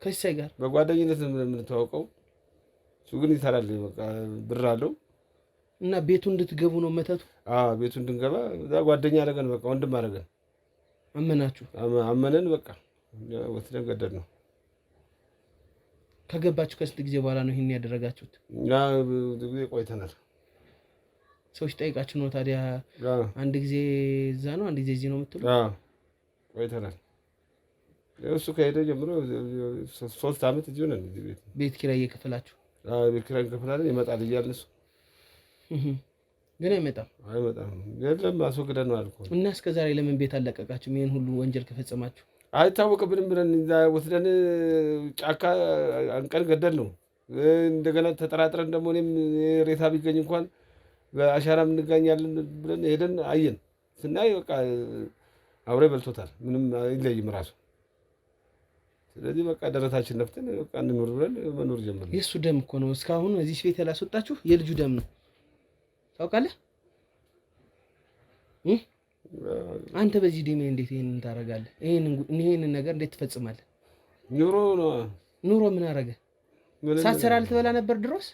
ከሲሳይ ጋር በጓደኝነት የምንተዋወቀው። እሱ ግን ይሰራል፣ በቃ ብር አለው እና ቤቱ እንድትገቡ ነው መተቱ? ቤቱ እንድንገባ እዛ ጓደኛ አደረገን። በቃ ወንድም አደረገን። አመናችሁ? አመነን። በቃ ወስደን ገደል ነው። ከገባችሁ ከስንት ጊዜ በኋላ ነው ይሄን ያደረጋችሁት? ብዙ ጊዜ ቆይተናል። ሰዎች ጠይቃችሁ ነው ታዲያ? አንድ ጊዜ እዛ ነው አንድ ጊዜ እዚህ ነው የምትሉ? ቆይተናል። እሱ ከሄደ ጀምሮ 3 ዓመት እዚህ ሆነን ቤት ኪራይ እየከፈላችሁ? ቤት ኪራይ እንከፍላለን። ይመጣል እያልን እሱ ግን አይመጣም። የለም አስወግደን ነው አልኩህ። እና እስከ ዛሬ ለምን ቤት አለቀቃችሁም? ይሄን ሁሉ ወንጀል ከፈጸማችሁ አይታወቅብንም ብለን ወስደን ጫካ አንቀን ገደል ነው። እንደገና ተጠራጥረን ደግሞ እኔም ሬሳ ቢገኝ እንኳን በአሻራ እንጋኛለን ብለን ሄደን አየን። ስናይ በቃ አውሬ በልቶታል። ምንም አይለይም ራሱ። ስለዚህ በቃ ደረታችን ነፍተን በቃ እንኖር ብለን መኖር ጀመርን። የእሱ ደም እኮ ነው እስካሁን እዚህ ቤት ያላስወጣችሁ። የልጁ ደም ነው ታውቃለህ። አንተ በዚህ ደሜ እንዴት ይሄንን ታረጋለህ? ይሄንን ነገር እንዴት ትፈጽማለህ? ኑሮ ምን አረገ? ሳትሰራ ልትበላ ነበር ድሮስ?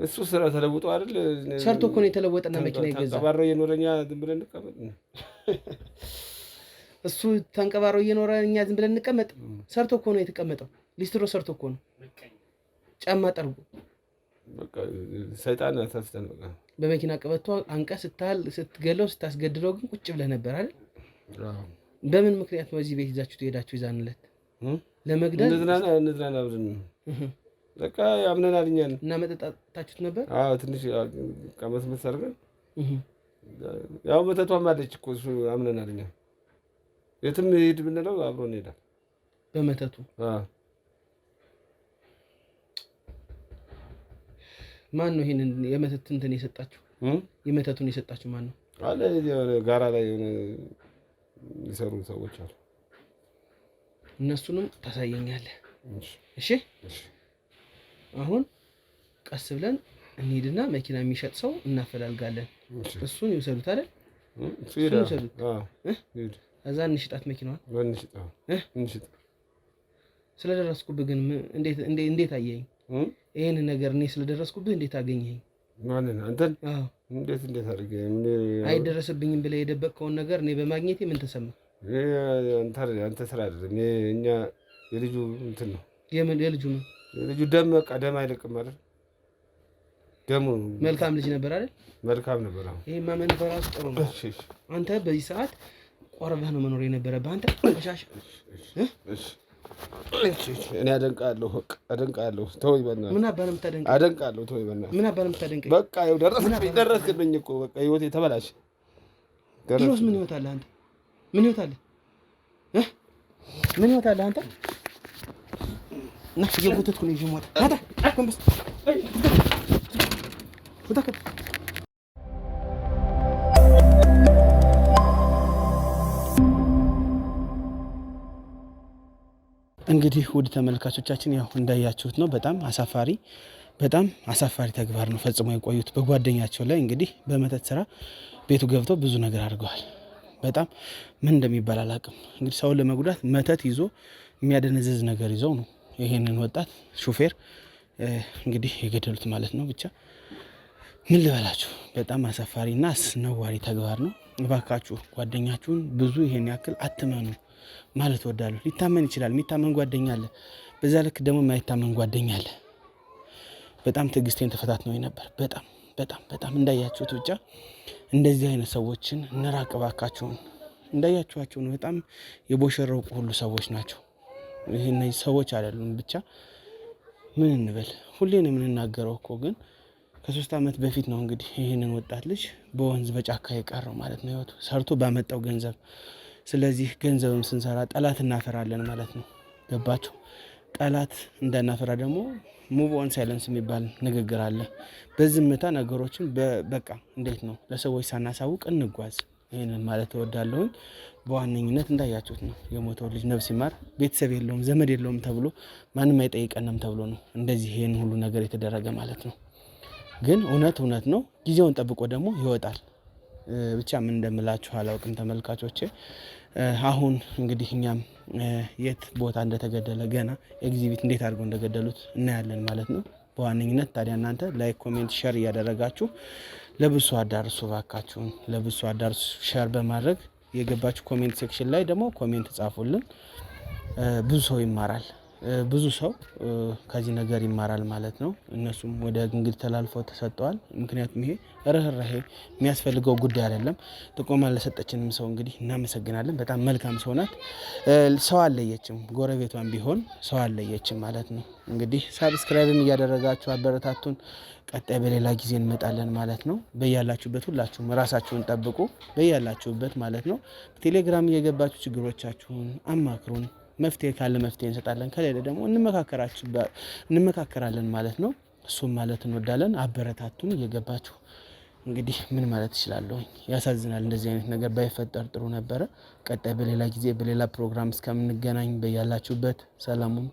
እሱ ስራ ተለውጦ አይደል? ሰርቶ እኮ ነው የተለወጠና መኪና ይገዛ። ተንቀባሮ እየኖረኛ ዝም ብለን እንቀመጥ። እሱ ተንቀባሮ እየኖረ እኛ ዝም ብለን እንቀመጥ? ሰርቶ እኮ ነው የተቀመጠው። ሊስትሮ ሰርቶ እኮ ነው ጫማ ጠርጎ። በቃ ሰይጣን አሳስተን በቃ በመኪና ቀበቶ አንቀ ስትገለው ስታስገድለው ግን ቁጭ ብለህ ነበር አይደል? በምን ምክንያት ነው እዚህ ቤት ይዛችሁ ትሄዳችሁ? ይዛንለት ለመግደል እንዝናና ብለን በቃ ያምነናል እኛን። እና መጠጣታችሁት ነበር? ትንሽ ቀመስመስ አድርገን ያው መተቷም አለች እኮ እሱ ያምነናል እኛን። የትም ሂድ ብንለው አብሮን ይሄዳል በመተቱ። ማን ነው ይሄንን የመተት እንትን የሰጣችሁ? የመተቱን የሰጣችሁ ማን ነው? አለ ጋራ ላይ የሚሰሩ ሰዎች አሉ። እነሱንም ታሳየኛለህ። እሺ አሁን ቀስ ብለን እንሂድና መኪና የሚሸጥ ሰው እናፈላልጋለን። እሱን ይወሰዱት አይደል? እሱን ይወሰዱት። እዛ እንሽጣት መኪናዋን። እንሽጥ። ስለደረስኩብህ ግን እንዴት አየኸኝ? ይሄን ነገር እኔ ስለደረስኩብህ እንዴት አገኘኸኝ? ማንን? አንተን? እንዴት አድርገህ አይደረስብኝም ብለህ የደበቅከውን ነገር እኔ በማግኘቴ ምን ተሰማህ? አንተ ስራ አይደለም እኛ የልጁ እንትን ነው። የልጁ ነው? የልጁ ደም በቃ ደም አይለቅም አይደል? ደሙ መልካም ልጅ ነበር አይደል? መልካም ነበር። ይሄ ማመን በራሱ ጥሩ ነው። አንተ በዚህ ሰዓት ቆርበህ ነው መኖር የነበረብህ አንተ ቆሻሻ። እኔ አደንቃለሁ፣ በቃ አደንቃለሁ። ተወኝ በእናትህ። ምን አባህ ነው የምታደንቀው? አደንቃለሁ፣ ተወኝ በእናትህ። ምን አባህ ነው የምታደንቀው? በቃ ይኸው ደረስክብኝ እኮ በቃ ህይወቴ ተበላሽ። ድሮስ ምን ህይወት አለህ አንተ? ምን ህይወት አለህ? ምን ህይወት አለህ አንተ? እና የጎተትኩ ነው ይሞት አታ ኮምበስ ወጣከ። እንግዲህ ውድ ተመልካቾቻችን ያው እንዳያችሁት ነው። በጣም አሳፋሪ በጣም አሳፋሪ ተግባር ነው ፈጽሞ የቆዩት በጓደኛቸው ላይ። እንግዲህ በመተት ስራ ቤቱ ገብተው ብዙ ነገር አድርገዋል። በጣም ምን እንደሚባል አላውቅም። እንግዲህ ሰውን ለመጉዳት መተት ይዞ የሚያደነዝዝ ነገር ይዘው ነው ይሄንን ወጣት ሹፌር እንግዲህ የገደሉት ማለት ነው። ብቻ ምን ልበላችሁ በጣም አሳፋሪና አስነዋሪ ተግባር ነው። እባካችሁ ጓደኛችሁን ብዙ ይሄን ያክል አትመኑ ማለት ወዳለሁ። ሊታመን ይችላል፣ የሚታመን ጓደኛ አለ። በዛ ልክ ደግሞ የማይታመን ጓደኛ አለ። በጣም ትዕግስቴን ተፈታትነው ነበር። በጣም በጣም በጣም እንዳያችሁት ብቻ እንደዚህ አይነት ሰዎችን እንራቅ እባካችሁን። እንዳያችኋቸው ነው። በጣም የቦሸረቁ ሁሉ ሰዎች ናቸው። ይሄ እነዚህ ሰዎች አይደሉም። ብቻ ምን እንበል፣ ሁሌ ነው የምንናገረው እኮ ግን ከ3 ዓመት በፊት ነው እንግዲህ ይህንን ወጣት ልጅ በወንዝ በጫካ የቀረው ማለት ነው ህይወቱ ሰርቶ ባመጣው ገንዘብ። ስለዚህ ገንዘብም ስንሰራ ጠላት እናፈራለን ማለት ነው። ገባችሁ? ጠላት እንዳናፈራ ደግሞ ሙቭ ኦን ሳይለንስ የሚባል ንግግር አለ። በዝምታ ነገሮችን በቃ እንዴት ነው ለሰዎች ሳናሳውቅ እንጓዝ። ይህንን ማለት እወዳለሁኝ። በዋነኝነት እንዳያችሁት ነው የሞተው ልጅ ነፍስ ይማር። ቤተሰብ የለውም ዘመድ የለውም ተብሎ ማንም አይጠይቀንም ተብሎ ነው እንደዚህ ይህን ሁሉ ነገር የተደረገ ማለት ነው። ግን እውነት ነው። ጊዜውን ጠብቆ ደግሞ ይወጣል። ብቻ ምን እንደምላችሁ አላውቅም ተመልካቾቼ። አሁን እንግዲህ እኛም የት ቦታ እንደተገደለ ገና ኤግዚቢት እንዴት አድርገው እንደገደሉት እናያለን ማለት ነው። በዋነኝነት ታዲያ እናንተ ላይክ፣ ኮሜንት፣ ሼር እያደረጋችሁ ለብዙ አዳርሱ ባካችሁን። ለብዙ አዳርሱ ሼር በማድረግ የገባችሁ ኮሜንት ሴክሽን ላይ ደግሞ ኮሜንት ጻፉልን። ብዙ ሰው ይማራል። ብዙ ሰው ከዚህ ነገር ይማራል ማለት ነው። እነሱም ወደ እንግዲህ ተላልፈው ተሰጠዋል። ምክንያቱም ይሄ ርህራሄ የሚያስፈልገው ጉዳይ አይደለም። ጥቆማ ለሰጠችንም ሰው እንግዲህ እናመሰግናለን። በጣም መልካም ሰው ናት። ሰው አለየችም፣ ጎረቤቷን ቢሆን ሰው አለየችም ማለት ነው። እንግዲህ ሳብስክራይብም እያደረጋችሁ አበረታቱን። ቀጣይ በሌላ ጊዜ እንመጣለን ማለት ነው። በያላችሁበት ሁላችሁም ራሳችሁን ጠብቁ፣ በያላችሁበት ማለት ነው። ቴሌግራም እየገባችሁ ችግሮቻችሁን አማክሩን። መፍትሄ ካለ መፍትሄ እንሰጣለን፣ ከሌለ ደግሞ እንመካከራለን ማለት ነው። እሱም ማለት እንወዳለን። አበረታቱን እየገባችሁ። እንግዲህ ምን ማለት እችላለሁ? ያሳዝናል። እንደዚህ አይነት ነገር ባይፈጠር ጥሩ ነበረ። ቀጣይ በሌላ ጊዜ በሌላ ፕሮግራም እስከምንገናኝ በያላችሁበት ሰላሙን